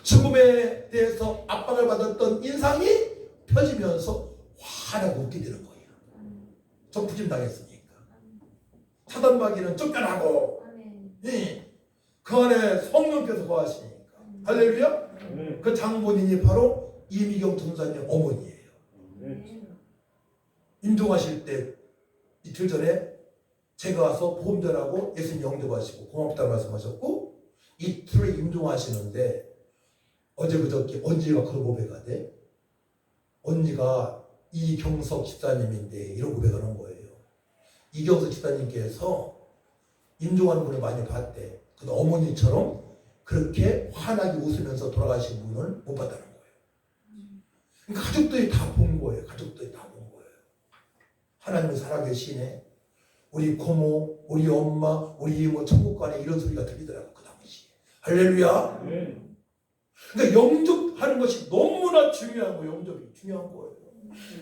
죽음에 대해서 압박을 받았던 인상이 펴지면서 환하고 웃게 되는 거예요. 적부심 당했으니까. 차단마귀는 쫓겨나고 예. 그 안에 성령께서 거하시니까. 할렐루야. 그 장본인이 바로 이미경 전사님 어머니예요. 임종하실 때 이틀 전에 제가 와서 복음 전하고 예수님 영접하시고 고맙다 말씀하셨고 이틀에 임종하시는데 어제 그저께 언니가 그런 고백가 돼. 언니가 이경석 집사님인데 이런 고백을 한 거예요. 이경석 집사님께서 임종하는 분을 많이 봤대. 근데 어머니처럼 그렇게 환하게 웃으면서 돌아가신 분을 못 봤다는 거예요. 그러니까 가족들이 다 본 거예요. 가족들이 다 본 거예요. 하나님은 살아계시네. 우리 고모, 우리 엄마, 우리 이모 천국 가네 이런 소리가 들리더라고 그 당시에. 할렐루야. 그러니까 영접하는 것이 너무나 중요한 거예요. 영접이 중요한 거예요.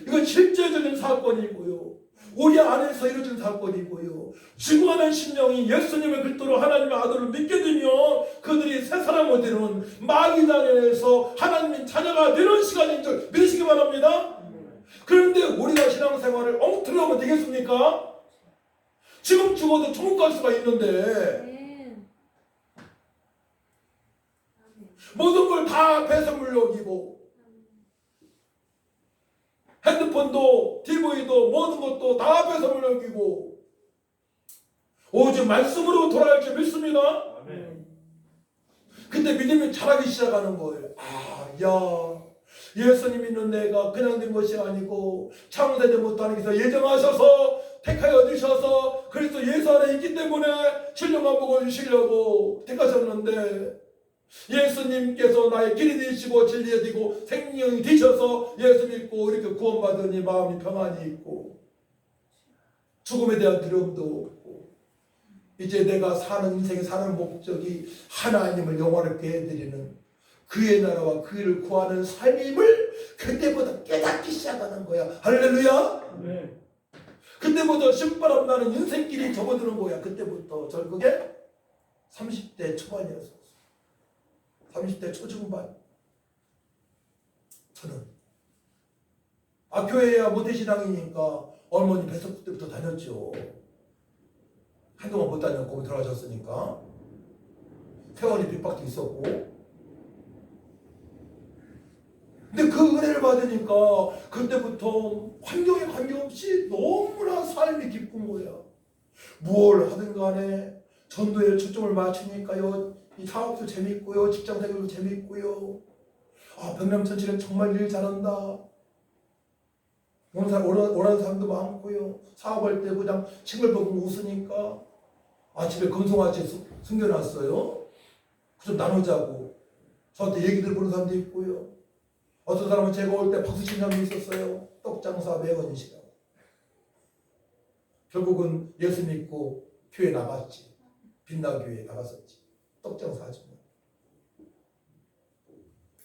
이건 실제적인 사건이고요. 우리 안에서 이루어진 사건이고요. 죽어가는 심령이 예수님을 그리스도로 하나님의 아들을 믿게 되면 그들이 새 사람이 되는 마귀단에서 하나님의 자녀가 되는 시간인 줄 믿으시기 바랍니다. 그런데 우리가 신앙생활을 엉터리 하면 되겠습니까? 지금 죽어도 천국 갈 수가 있는데 모든 걸 다 배설물 여기고 핸드폰도 TV도 모든 것도 다 배설물 여기고 오직 말씀으로 돌아갈 줄 믿습니다. 그때 믿음이 자라기 시작하는 거예요. 예수님 믿는 내가 그냥 된 것이 아니고 창세 때부터 하나님께서 예정하셔서 택하여 주셔서 그리스도 예수 안에 있기 때문에 신령한 복을 주시려고 택하셨는데 예수님께서 나의 길이 되시고 진리가 되고 생명이 되셔서 예수 믿고 이렇게 구원받으니 마음이 평안이 있고 죽음에 대한 두려움도 없고 이제 내가 사는 인생에 사는 목적이 하나님을 영화롭게 해드리는 그의 나라와 그를 구하는 삶임을 그때부터 깨닫기 시작하는 거야. 할렐루야. 그때 그때부터 신바람 나는 인생길이 접어드는 거야. 그때부터 그게 30대 초반이었어. 30대 초중반. 저는 교회야 모태신앙이니까 어머니 뱃속 때부터 다녔죠. 한동안 못 다녔고 돌아가셨으니까 세월이 빗박도 있었고. 근데 그 은혜를 받으니까 그때부터 환경에 관계없이 너무나 삶이 기쁜 거야. 무엇을 하든 간에 전도에 초점을 맞추니까요. 이 사업도 재밌고요. 직장생활도 재밌고요. 백남천지는 정말 일 잘한다. 오라는 사람도 많고요. 사업할 때 그냥 칭얼거리고 웃으니까 집에 금송아지 숨겨놨어요. 좀 나누자고. 저한테 얘기 들어보는 사람도 있고요. 어떤 사람은 제가 올 때 박수 친 사람도 있었어요. 떡장사 매건이시라고. 결국은 예수 믿고 교회 나갔지. 빛나교회에 나갔었지. 떡장사 하지만.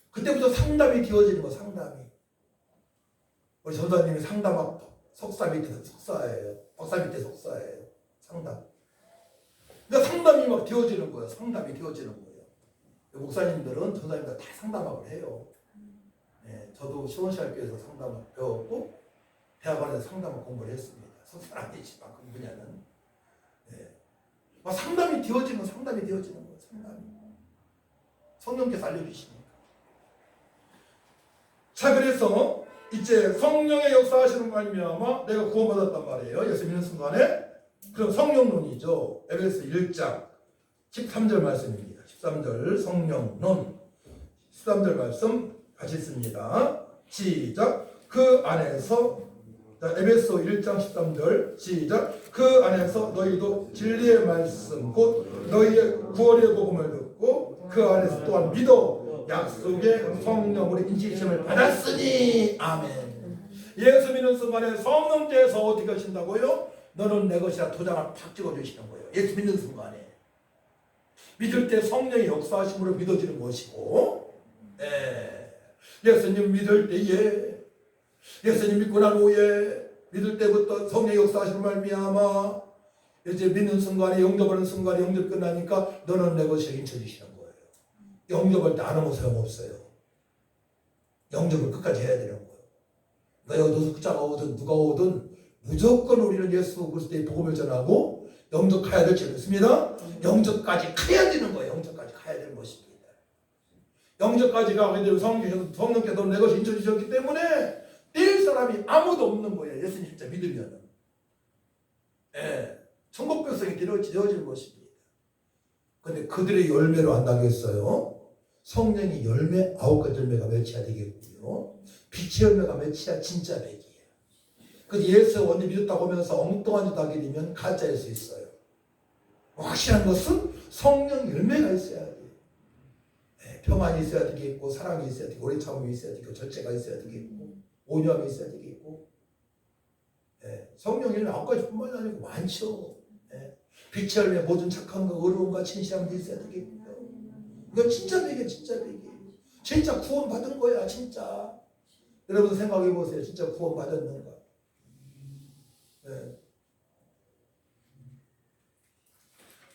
그때부터 상담이 되어지는 거. 상담이. 우리 전사님이 상담학 석사 밑에 석사예요. 박사 밑에 석사예요. 상담. 그러니까 상담이 막 되어지는 거예요. 상담이 되어지는 거예요. 목사님들은 전사님들 다 상담학을 해요. 네, 저도 시원시학교에서 상담학 배웠고 대학원에서 상담학 공부를 했습니다. 석사는 아니지만 그 분야는. 네. 막 상담이 되어지는 거예요. 상담이. 성령께서 알려주시니까. 자, 그래서 이제 성령의 역사하시는 말미암아 내가 구원받았단 말이에요. 예수 믿는 순간에. 그럼 성령론이죠. 에베소 1장 13절 말씀입니다. 13절 성령론 13절 말씀 같이 읽습니다. 시작. 그 안에서 에베소 1장 13절 시작. 그 안에서 너희도 진리의 말씀 곧 너희의 구원의 복음을 듣고 그 안에서 또한 믿어 약속의 성령으로 인치심을 받았으니 아멘. 예수 믿는 순간에 성령께서 어떻게 하신다고요? 너는 내 것이라 도장을 팍 찍어주시는 거예요. 예수 믿는 순간에 믿을 때 성령의 역사하심으로 믿어지는 것이고, 예수님 믿을 때에 예수님 믿고 난 후에 믿을 때부터 성령의 역사하심을 말미암아 이제 믿는 순간에 영접하는 순간에 영접 끝나니까 너는 내 것이라 인쳐주시는 거예요. 영접할 때 안 하면 소용없어요. 영접을 끝까지 해야 되는 거예요. 너희가 노숙자가 오든 누가 오든 무조건 우리는 예수 그리스도의 복음을 전하고 영접 가야 될 줄 믿습니다. 영접까지 가야 되는 거예요. 영접까지 가야 되는 것입니다. 영접까지 가게 되면 성령께서 내 것을 인쳐주셨기 때문에 뛸 사람이 아무도 없는 거예요. 예수님 진짜 믿으면. 천국 백성이 되어지는 것입니다. 근데 그들의 열매로 한다고 했어요. 성령이 열매 9가지 열매가 맺혀야 되겠고요. 빛의 열매가 맺혀야 진짜 백이에요. 근데 예수 원리 믿었다고 하면서 엉뚱한 짓 하게 되면 가짜일 수 있어요. 확실한 것은 성령 열매가 있어야 돼요. 평안이 있어야 되겠고, 사랑이 있어야 되고, 오래 참음이 있어야 되고, 절제가 있어야 되겠고, 온유함이 있어야 되겠고. 성령 열매 9가지뿐만이 아니고 많죠. 빛의 열매 모든 착함과 의로움과 진실함도 있어야 되겠고요. 이건 진짜 백이에요. 진짜 백이에요. 진짜 구원 받은 거야. 진짜. 여러분 생각해 보세요. 진짜 구원 받았는가?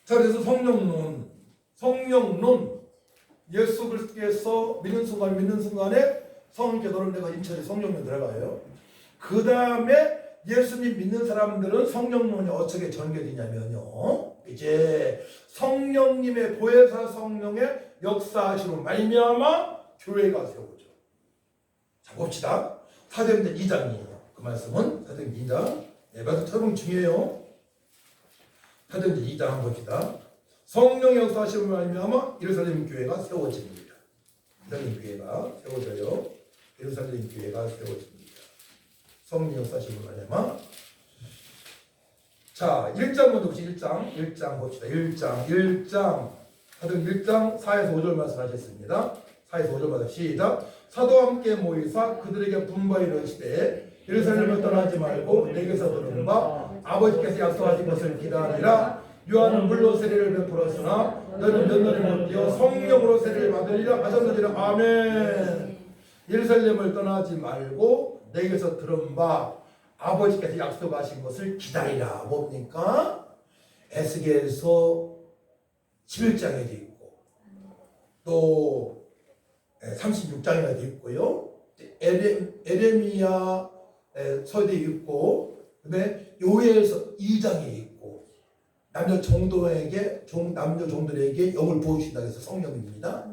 자, 그래서 성령론 예수 그리스도께서 믿는 순간에 성령께서 너를 내가 인천에 성령론 들어가요. 그 다음에 예수님 믿는 사람들은 성령론이 어떻게 전개되냐면요. 이제 성령님의 보혜사 성령의 역사하시로 말미암아 교회가 세워져. 자, 봅시다. 사도행전 2장이에요. 그 말씀은 사도행전 2장. 말씀 참 중요해요. 사도행전 2장 한번 봅시다. 성령의 역사하시로 말미암아 예루살렘 교회가 세워집니다. 예루살렘 교회가 세워져요. 예루살렘 교회가 세워집니다. 성령 역사하시로 말미암아. 자, 1장 먼저 봅시다. 1장 봅시다. 1장 사도행전 1장 4에서 5절 말씀하셨습니다. 4에서 5절 말씀 시작. 사도와 함께 모이사 그들에게 분부하여 이르시되 예루살렘을 떠나지 말고 내게서 들은 바 아버지께서 약속하신 것을 기다리라. 요한은 물로 세례를 베풀었으나 너는 몇 날이 못 되어 성령으로 세례를 받으리라 하셨느니라. 아멘. 예루살렘을 떠나지 말고 내게서 들은 바 아버지께서 약속하신 것을 기다리라. 뭡니까? 에스겔서 11장에도 있고 또 36장에도 있고요. 에레미야 서도 있고 그다음에 요엘서 2장에 있고 남녀 종들에게 영을 부어주신다고 해서 성령입니다.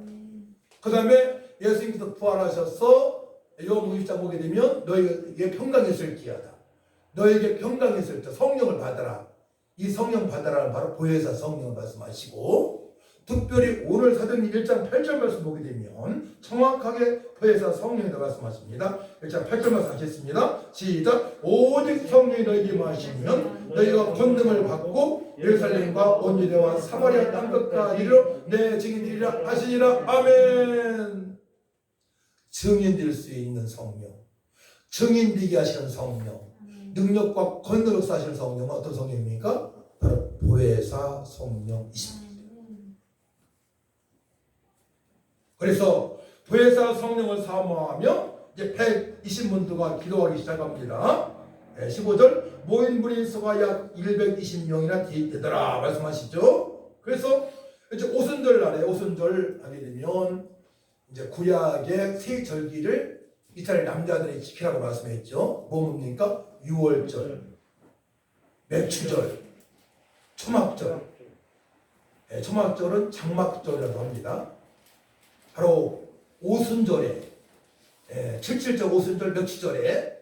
그 다음에 예수님께서 부활하셔서 요한복음 20장 보게 되면 너에게 평강이 있을지어다. 너에게 평강이 있을지어다. 성령을 받아라. 이 성령 받아라는 바로 보혜사 성령을 말씀하시고 특별히 오늘 사도행전 1장 8절 말씀 보게 되면 정확하게 보혜사 성령이라고 말씀하십니다. 1장 8절 말씀 하겠습니다. 시작. 오직 성령이 너에게 임하시면 너희가 권능을 받고 예루살렘과 온 유대와 사마리아 땅끝까지 이르러 내 증인들이라 하시니라. 아멘. 증인될 수 있는 성령, 증인되게 하시는 성령, 능력과 권능을 사시는 성령은 어떤 성령입니까? 바로 보혜사 성령이십니다. 그래서 보혜사 성령을 사모하며 이제 120문도가 기도하기 시작합니다. 15절 모인 분이 수가 약 120명이나 되더라 말씀하시죠. 그래서 이제 오순절 날에 오순절 하게 되면 이제 구약의 세 절기를 이스라엘 남자들이 지키라고 말씀했죠. 뭡니까? 유월절, 맥추절, 초막절. 초막절은 장막절이라고 합니다. 바로 오순절에 77절 오순절 맥추절에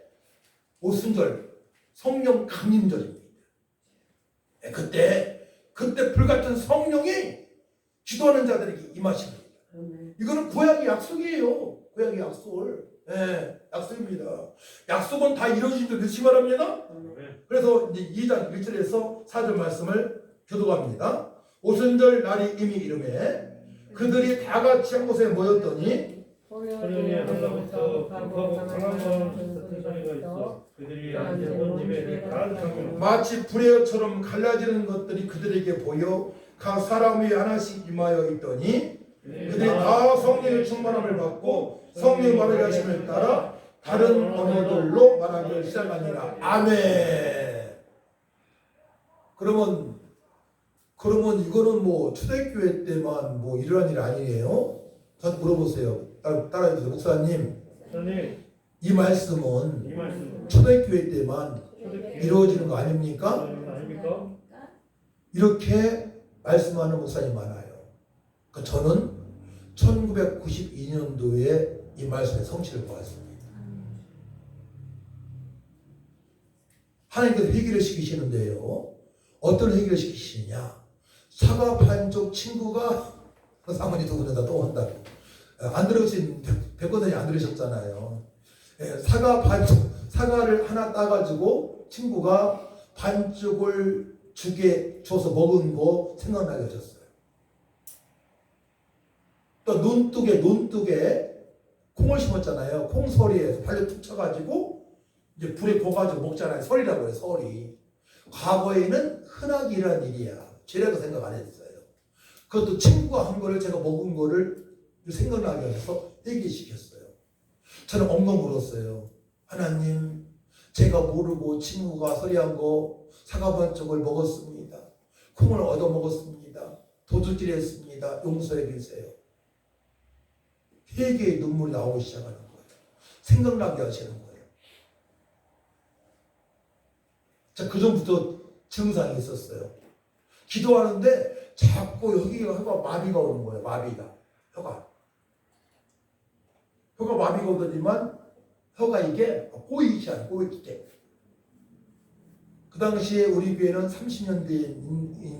오순절 성령 강림절입니다. 그때 불같은 성령이 기도하는 자들에게 임하십니다. 이거는 구약의 약속이에요. 구약의 약속을. 약속입니다. 약속은 다 이루어진 줄 믿으시 바랍니다. 그래서 이제 2장 1절에서 4절 말씀을 교독합니다. 오순절 날이 이미 이름에 그들이 다 같이 한 곳에 모였더니 소년이 하늘로부터 북하고 강한 바람 같은 소리가 있어 그들이 앉은 집에 가득하고 마치 불의처럼 갈라지는 것들이 그들에게 보여 각 사람 위에 하나씩 임하여 있더니 그들이 다 성령의 충만함을 받고 성령의 말을 하심을 따라 다른 언어들로 말하기 시작하니라. 아멘. 그러면 이거는 뭐 초대교회 때만 뭐 일어난 일 아니에요? 저한테 물어보세요. 따라해주세요. 목사님, 이 말씀은 초대교회 때만 이루어지는 거 아닙니까? 이렇게 말씀하는 목사님 많아요. 저는 1992년도에 이 말씀의 성취를 보았습니다. 하나님께서 회개를 시키시는데요. 어떤 회개를 시키시느냐? 사과 반쪽 친구가 사모님 두 분은 다 또 한다고. 안 들으신, 백거든이 안 들으셨잖아요. 사과를 하나 따가지고 친구가 반쪽을 줘서 먹은 거 생각나게 하셨어요. 또 논둑에 콩을 심었잖아요. 콩서리에 발로 툭 쳐가지고 이제 불에 구워가지고 먹잖아요. 설이라고 해요. 설이. 과거에는 흔하게 일어난 일이야. 죄라고 생각 안 했어요. 그것도 친구가 한 거를 제가 먹은 거를 생각나게 해서 얘기시켰어요. 저는 엉엉 울었어요. 하나님, 제가 모르고 친구가 서리한 거 사과 반쪽을 먹었습니다. 콩을 얻어 먹었습니다. 도둑질 했습니다. 용서해 주세요. 회개의 눈물이 나오기 시작하는 거예요. 생각나게 하시는 거예요. 자, 그 전부터 증상이 있었어요. 기도하는데 자꾸 여기가 마비가 오는 거예요. 혀가 마비가 오더니만 혀가 이게 꼬이기 때. 그 당시에 우리 교회는 30년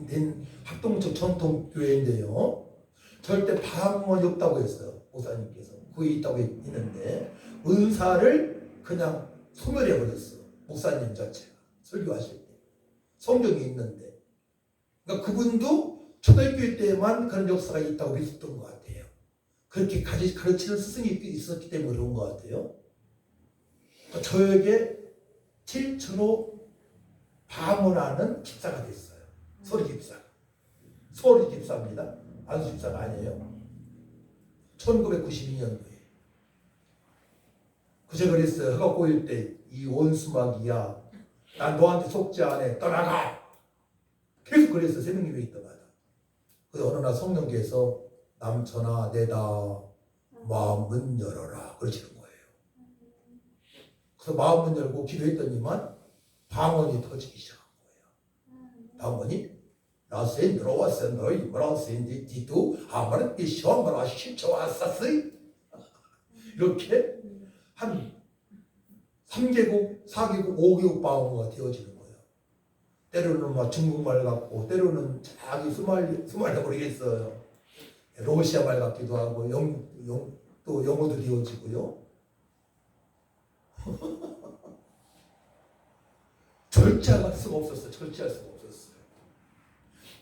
된 합동적 전통교회인데요. 절대 방언이 없다고 했어요. 목사님께서. 그게 있다고 했는데 은사를 그냥 소멸해 버렸어. 목사님 자체가. 설교하실 때. 성경이 있는데. 그러니까 그분도 초대교회 때만 그런 역사가 있다고 믿었던 것 같아요. 그렇게 가르치는 스승이 있었기 때문에 그런 것 같아요. 그러니까 저에게 실제로 방언하는 집사가 됐어요. 소리 집사입니다. 안수 집사가 아니에요. 1992년도에. 그제 그랬어요. 혀가 꼬일 때 이 원수막이야. 난 너한테 속지 않아. 떠나가. 계속 그랬어. 새벽예배 있다마다. 그래서 어느 날 성령께서 남천아 내다 마음문 열어라 그러시는 거예요. 그래서 마음문 열고 기도했더니만 방언이 터지기 시작한 거예요. 방언이 라센 들어왔어 너희 라센 디디도 아마는 이 시험을 십초 왔었어요. 이렇게 한 3개국, 4개국, 5개국 방언가 되어지는 거예요. 때로는 막 중국말 같고 때로는 자기 스말도 모르겠어요. 러시아 말 같기도 하고 또 영어도 되어지고요. 절제할 수가 없었어요. 절제할 수가 없었어요.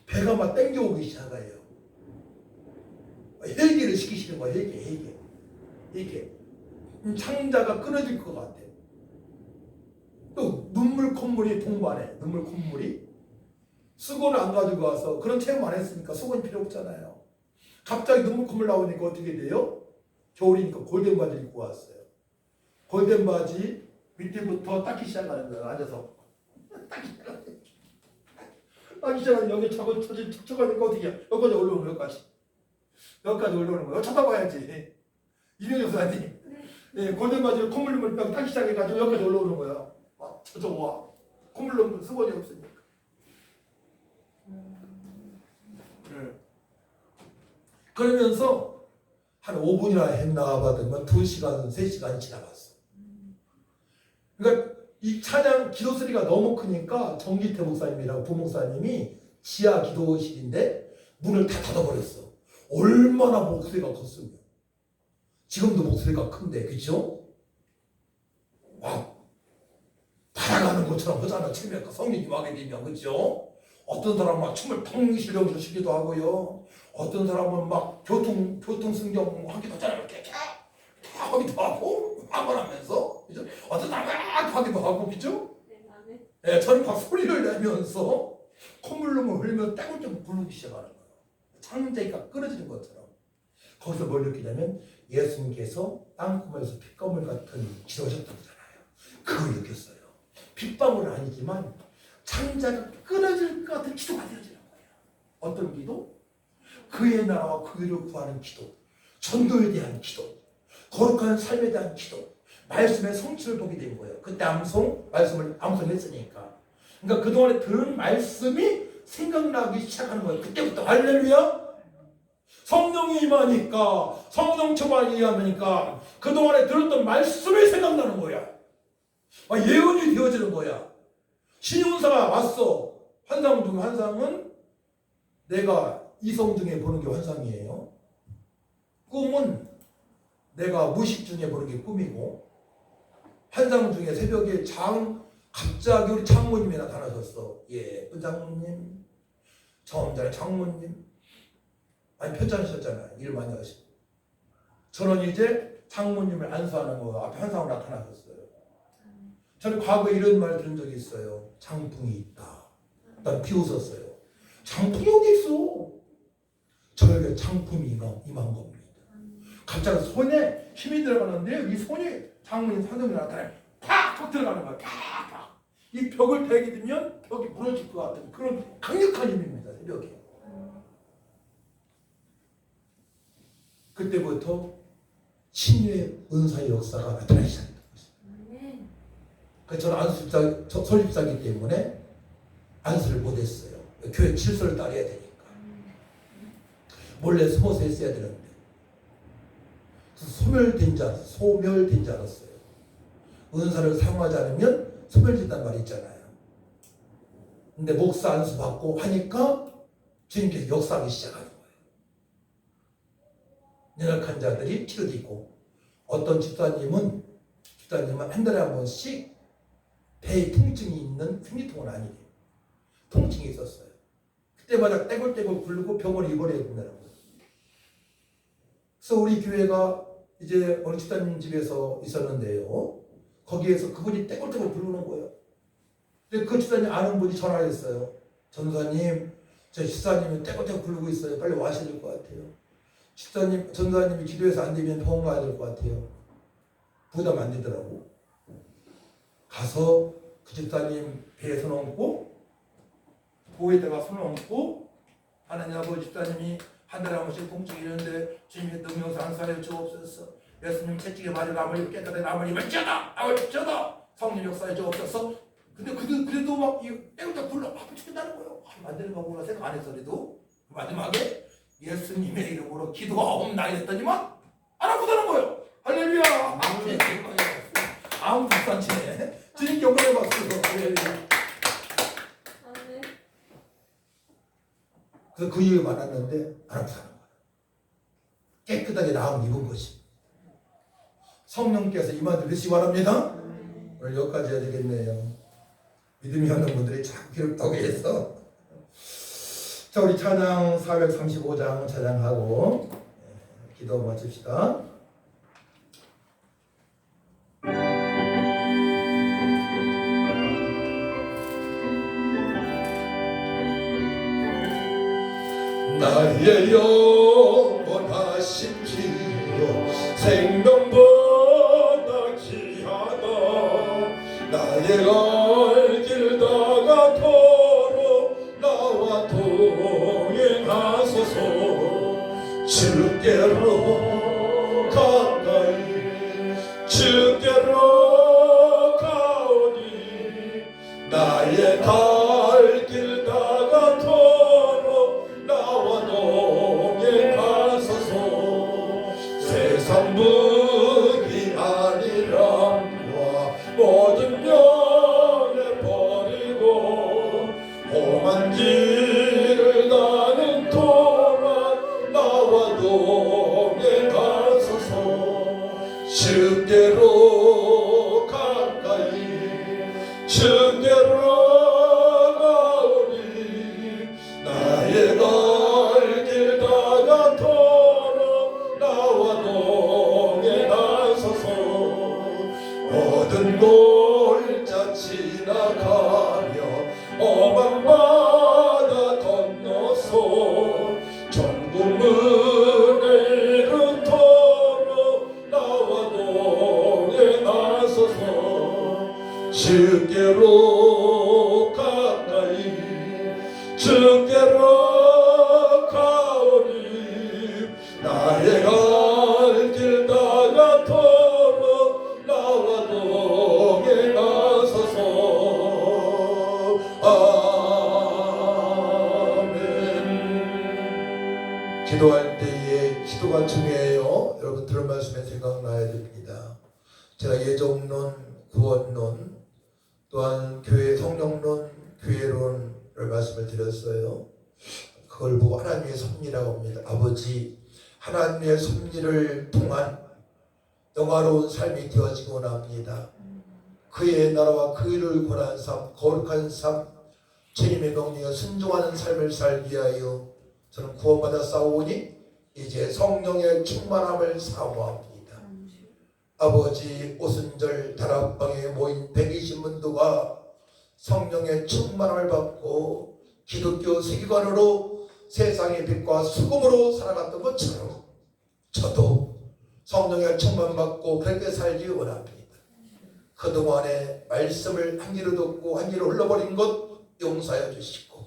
배가 막 땡겨오기 시작해요. 회개를 시키시는 거예요. 회개. 창자가 끊어질 것 같아. 또 눈물 콧물이 동반해. 눈물 콧물이 수건을 안 가지고 와서 그런 체험 안 했으니까 수건이 필요 없잖아요. 갑자기 눈물 콧물 나오니까 어떻게 돼요? 겨울이니까 골덴 바지 입고 왔어요. 골덴 바지 밑에부터 닦기 시작하는 거예요. 앉아서 닦기 시작하면 여기 저거 척척하니까 어떻게 해요? 여기까지 올라오는 거예요. 여기까지 올라오는 거예요. 쳐다봐야지. 이명희 선생님. 네, 골덴 바지를 콧물 닦기 시작해가지고 여기까지 올라오는 거예요. 저거 와. 콧물 넣으면 수건이 없으니까. 그러면서 한 5분이나 했나 봐더니만 2시간, 3시간이 지나갔어. 그러니까 이 찬양 기도 소리가 너무 크니까 정기태 목사님이랑 부목사님이 지하 기도실인데 문을 다 닫아버렸어. 얼마나 목소리가 컸으면. 지금도 목소리가 큰데, 그죠? 막 달아가는 것처럼 하잖아. 처음에 성령이 임하게 되면, 그죠? 어떤 사람은 막 춤을 펑 실력으로 추기도 하고요. 어떤 사람은 막 교통승경 하기도 하잖아요. 이렇게 하기도 하고, 하면서, 그죠? 어떤 사람은 막 하기도 하고, 그죠? 네, 저는 막 소리를 내면서 콧물로 흘리면 떼굴떼굴 부르기 시작하는 거예요. 창자가 끊어지는 것처럼. 거기서 뭘 느끼냐면 예수님께서 땅구멍에서 핏방울 같은 기도하셨다고 하잖아요. 그걸 느꼈어요. 핏방울은 아니지만 창자가 끊어질 것 같은 기도가 되어지는 거예요. 어떤 기도? 그의 나라와 그의를 구하는 기도, 전도에 대한 기도, 거룩한 삶에 대한 기도, 말씀의 성취를 보게 된 거예요. 그때 말씀을 암송했으니까. 그러니까 그동안에 들은 말씀이 생각나기 시작하는 거예요. 그때부터 할렐루야. 성령이 임하니까, 성령 초반이 임하니까 그동안에 들었던 말씀이 생각나는 거야. 예언이 되어지는 거야. 신용사가 왔어. 환상 중 환상은 내가 이성 중에 보는 게 환상이에요. 꿈은 내가 무식 중에 보는 게 꿈이고, 환상 중에 새벽에 갑자기 우리 장모님이 나타나셨어. 예쁜 장모님, 처음 전에 장모님 많이 편찮으셨잖아요. 일 많이 하시고. 저는 이제 장모님을 안수하는 거 앞에 환상으로 나타나셨어요. 저는 과거에 이런 말 들은 적이 있어요. 장풍이 있다. 난 비웃었어요. 장풍이 어디 있어? 저에게 장풍이 임한 겁니다. 갑자기 손에 힘이 들어가는데 이 손이 장모님 환상이 나타나요. 팍 들어가는 거야. 팍. 이 벽을 베게 되면 벽이 무너질 것 같은 그런 강력한 힘입니다. 새벽에. 그때부터 신유의 은사의 역사가 나타나기 시작했던 것입니다. 그래서 저는 설립사이기 때문에 안수를 못했어요. 교회 질서를 따라야 되니까. 몰래 숨어서 했어야 되는데. 소멸된 줄 알았어요. 은사를 사용하지 않으면 소멸된단 말이 있잖아요. 근데 목사 안수 받고 하니까 주님께서 역사하기 시작하는 거예요. 연약한 자들이 치료되고, 어떤 집사님은 한 달에 한 번씩 배에 통증이 있는 생리통은 아니에요. 통증이 있었어요. 그때마다 떼굴떼굴 굴르고 병원에 입원해야 된다는 거예요. 그래서 우리 교회가 이제 어느 집사님 집에서 있었는데요. 거기에서 그분이 떼굴떼굴 굴르는 거예요. 근데 그 집사님 아는 분이 전화했어요. 전사님, 저 집사님이 떼굴떼굴 굴르고 있어요. 빨리 와셔야 될 것 같아요. 전사님이 기도해서 안 되면 병원 가야 될 것 같아요. 부담 안 되더라고. 가서 그 집사님 배에 손 얹고 보에다가 손을 얹고 하나님 아버지 집사님이 한 달에 한 번씩 통증이 있는데 주님의 능력을 안수하여 주옵소서. 예수님 채찍에 맞으라 아무리 깨끗한 아무리 멀쩡하다 아무리 쩌다 성령 역사에 주옵소서. 근데 그래도 막 애우다 불러 막 죽겠다는 거예요. 안 되는 거구나 생각 안 해서 그래도 마지막에 예수님의 이름으로 기도하옵나이다 했더니만 안 아프다는 거예요. 할렐루야. 아무 불쌍해. 주님 영광의 박수. 그래서 그 이후에 만났는데 안 아프다는 거예요. 깨끗하게 나음을 입은 것이. 성령께서 임하 들으시기 바랍니다. 오늘 여기까지 해야 되겠네요. 믿음이 없는 분들이 자꾸 기록하고 해서. 자, 우리 찬양 435장 찬양하고 기도 마칩시다. 나의 영원하신 기도 생명보다 귀하다. 나의 갈 길 다 가도록 나와 동행하소서. 주께로 가까이 주께로 가오니 나의 갈 길 다 가도록 나와 동행하소서. 세상 무기 아니라 모든 명예 버리고 험한 길을 나는 동안 나와 동행하소서. 주께로 가까이 주께로 가오니 나의 갈 길 다 가도록 나와 동행하소서. 모든 골짜 지나가며 험한 바다 건너서 천국 문을 이루도록 나와 동행하소서. 주께로 가까이 주께로 가오니 나의 갈 길 다 가도록 나와 동행하소서. 아멘. 기도할 때에 기도가 중요해요. 여러분 들은 말씀에 생각나야 됩니다. 제가 예정론, 구원론, 또한 교회 성령론, 교회론을 말씀을 드렸어요. 그걸 보고 하나님의 섭리라고 합니다. 아버지, 하나님의 섭리를 통한 영화로운 삶이 되어지기 원합니다. 그의 나라와 그 일을 권한 삶, 거룩한 삶, 주님의 명령에 순종하는 삶을 살기 위하여 저는 구원받아 싸우니 이제 성령의 충만함을 사모합니다. 아버지, 오순절 다락방에 모인 120문도가 성령의 충만함을 받고 기독교 세계관으로 세상의 빛과 수금으로 살아갔던 것처럼 저도 성령의 충만받고 그렇게 살기 원합니다. 그동안에 말씀을 한 귀로 듣고 한 귀로 흘러버린 것 용서해 주시고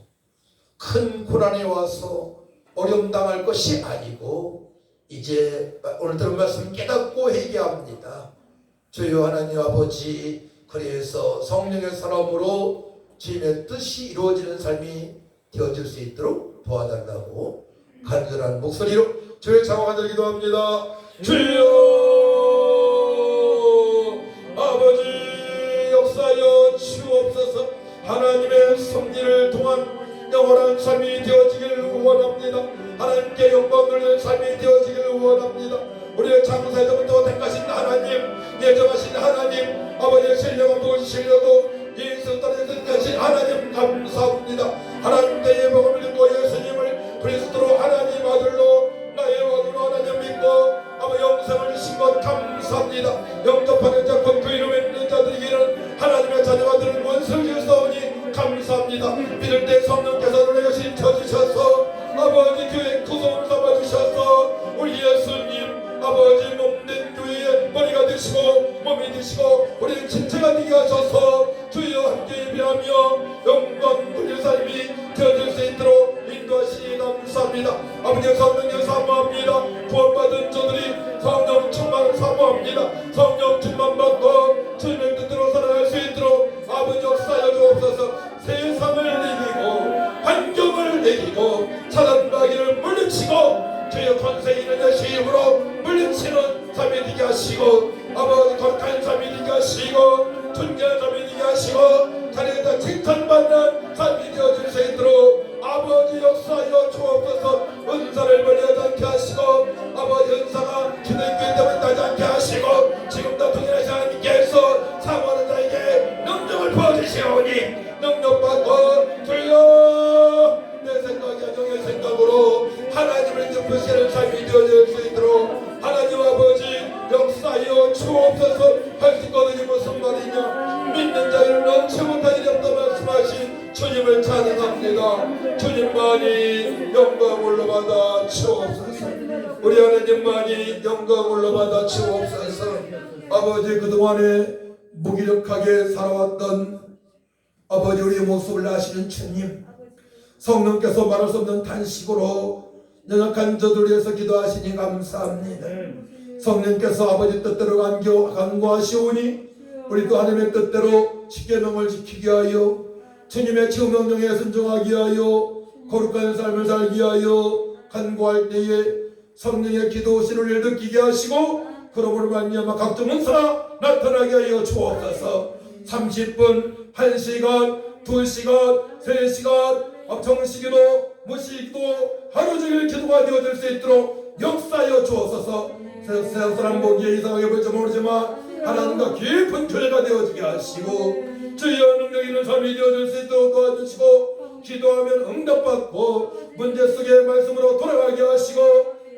큰 고난에 와서 어려움 당할 것이 아니고 이제 오늘 들은 말씀 깨닫고 회개합니다. 주여 하나님 아버지, 그래서 성령의 사람으로 주님의 뜻이 이루어지는 삶이 되어질 수 있도록 도와달라고 간절한 목소리로 주의 장화가 기도합니다. 주여 아버지 역사여 주옵소서. 하나님의 섭리를 통한 영원한 삶이 되어지기를 원합니다. 하나님께 영광 돌리는 삶이 되어지기를 원합니다. 우리의 장사에서부터 택하신 하나님, 예정하신 하나님, 아버지의 신령한 도우시려고 예수 따르신 하나님 감사합니다. 하나님께 예복을 믿고 예수님을 그리스도로 하나님 아들로 나의 왕으로 하나님 믿고 아버 영생을 주신 것 감사합니다. 영접하는 자, 그 이름에 있는 자들에게는 하나님의 자녀가 되는 원수를 지으사오니 감사합니다. 믿을 때 성령께서 우리 것이 쳐주셔서 아버지 교회 구성을 삼아주셔서 우리 예수님 아버지 몸된 교회의 머리가 되시고 몸이 되시고 우리는 집체가 되게 하셔서 주여 함께 예배하며 영광 돌릴 삶이 되어질 수 있도록 인도하시니 감사합니다. 아버지 성령님 사모합니다. 구원받은 저들이 성령 충만을 사모합니다. 성령 충만 받고 주님의 뜻대로 살아갈 수 있도록 아버지 역사여 주옵소서. 세상을 이기고 환경을 이기고 사단 마귀를 물리치고 주여 권세 있는 자식 힘으로 물리치는 삶이 되게 하시고 아버지 거룩한 삶이 되게 하시고 존귀한 삶이 되게 하시고 자리에다 칭찬받는 삶이 되어질 수 있도록 아버지 역사하여 주옵소서. 은사를 버리지 않게 하시고 아버지 은사가 기도교회 때문에 나지 않게 하시고 지금도 동일하신 하나님께서 사모하는 자에게 능력을 부어주시오니 능력받고 주여 내 생각이 아니라 생각으로 하나님을 덮으시는 삶이 되어질 수 있도록 하나님 아버지 역사하여 주옵소서. 할 수 있거든요. 무슨 말이냐. 믿는 자에는 넘치 못한 일이 없다 말씀하신 주님을 찬양합니다. 주님만이 영광 올라받아 주옵소서. 우리 하나님만이 영광 올라받아 주옵소서. 아버지 그동안에 무기력하게 살아왔던 아버지 우리의 모습을 아시는 주님, 성령께서 말할 수 없는 탄식으로 연약한 저들 위해서 기도하시니 감사합니다. 성령께서 아버지 뜻대로 간구하시오니 우리도 하나님의 뜻대로 십계명을 지키게 하여 주님의 지휘명령에 순종하게 하여 거룩한 삶을 살게 하여 간구할 때에 성령의 기도신을 느끼게 하시고 그러므로 말미암아 각종 은사가 나타나게 하여 주옵소서. 30분, 1시간, 2시간, 3시간 정식기도 무식기도 하루 종일 기도가 되어질 수 있도록 역사하여 주옵소서. 세상 사람 보기에 이상하게 볼지 모르지만 하나님과 깊은 교제가 되어지게 하시고 주여 능력 있는 삶이 되어질 수 있도록 도와주시고 기도하면 응답받고 문제 속의 말씀으로 돌아가게 하시고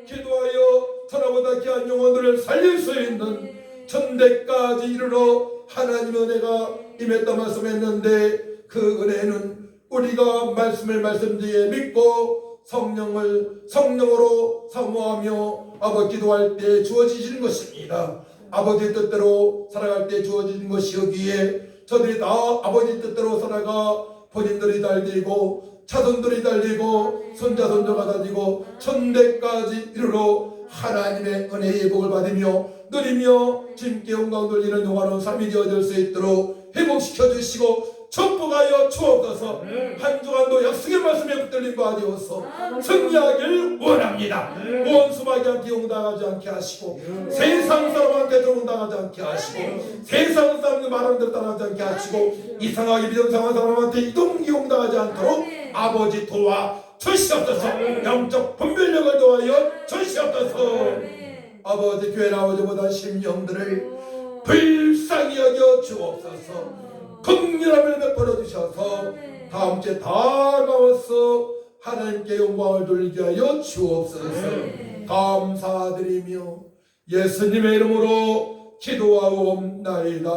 기도하여 천하보다 귀한 영혼들을 살릴 수 있는 천대까지 이르러 하나님의 은혜가 임했다 말씀했는데 그 은혜는 우리가 말씀을 말씀드리에 믿고 성령으로 사모하며 아버지 기도할 때 주어지시는 것입니다. 아버지 뜻대로 살아갈 때 주어지는 것이었기에 저들이 다 아버지 뜻대로 살아가 본인들이 달리고 자손들이 달리고 손자손녀가 달리고 천대까지 이르러 하나님의 은혜의 복을 받으며 누리며 주님께 영광 돌리는 영화로운 삶이 되어질 수 있도록 회복시켜 주시고 축복하여 주옵소서. 한 주간도 약속의 말씀에 붙들린 바 되어서 승리하길 원합니다. 원수마귀한테 용당하지 않게 하시고 세상 사람한테 용당하지 않게 하시고 세상 사람들 말하는 대로 따라하지 않게 하시고 이상하게 비정상한 사람한테 용당하지 않도록 아버지 도와 주시옵소서. 영적 분별력을 도하여 주시옵소서. 아버지 교회 아버지보다 심령들을 불쌍히 여겨 주옵소서. 긍휼함을 베풀어 주셔서 다음 주에 다 나와서 하나님께 영광을 돌리게 하여 주옵소서. 감사드리며 예수님의 이름으로 기도하옵나이다.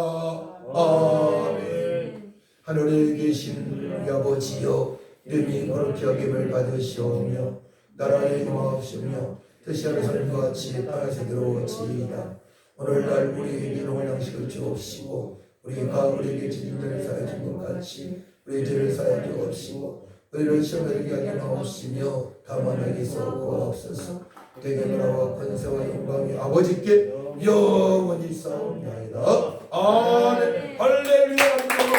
아멘. 하늘에 계신 우리 아버지여 이름이 거룩히 여김을 받으시오며 나라의 임하옵시며 뜻이 하늘과 같이 땅에서 이루어지이다. 오늘날 우리에게 일용할 양식을 주옵시고 우리가 우리에게 지은 죄를 사하여 준 것 같이 우리 죄를 사하여 주옵시고 우리를 시험에 들게 하지 마옵시며 다만 악에서 구하옵소서. 되게 나라와 권세와 영광이 아버지께 영원히 있사옵나이다. 아멘. 할렐루야.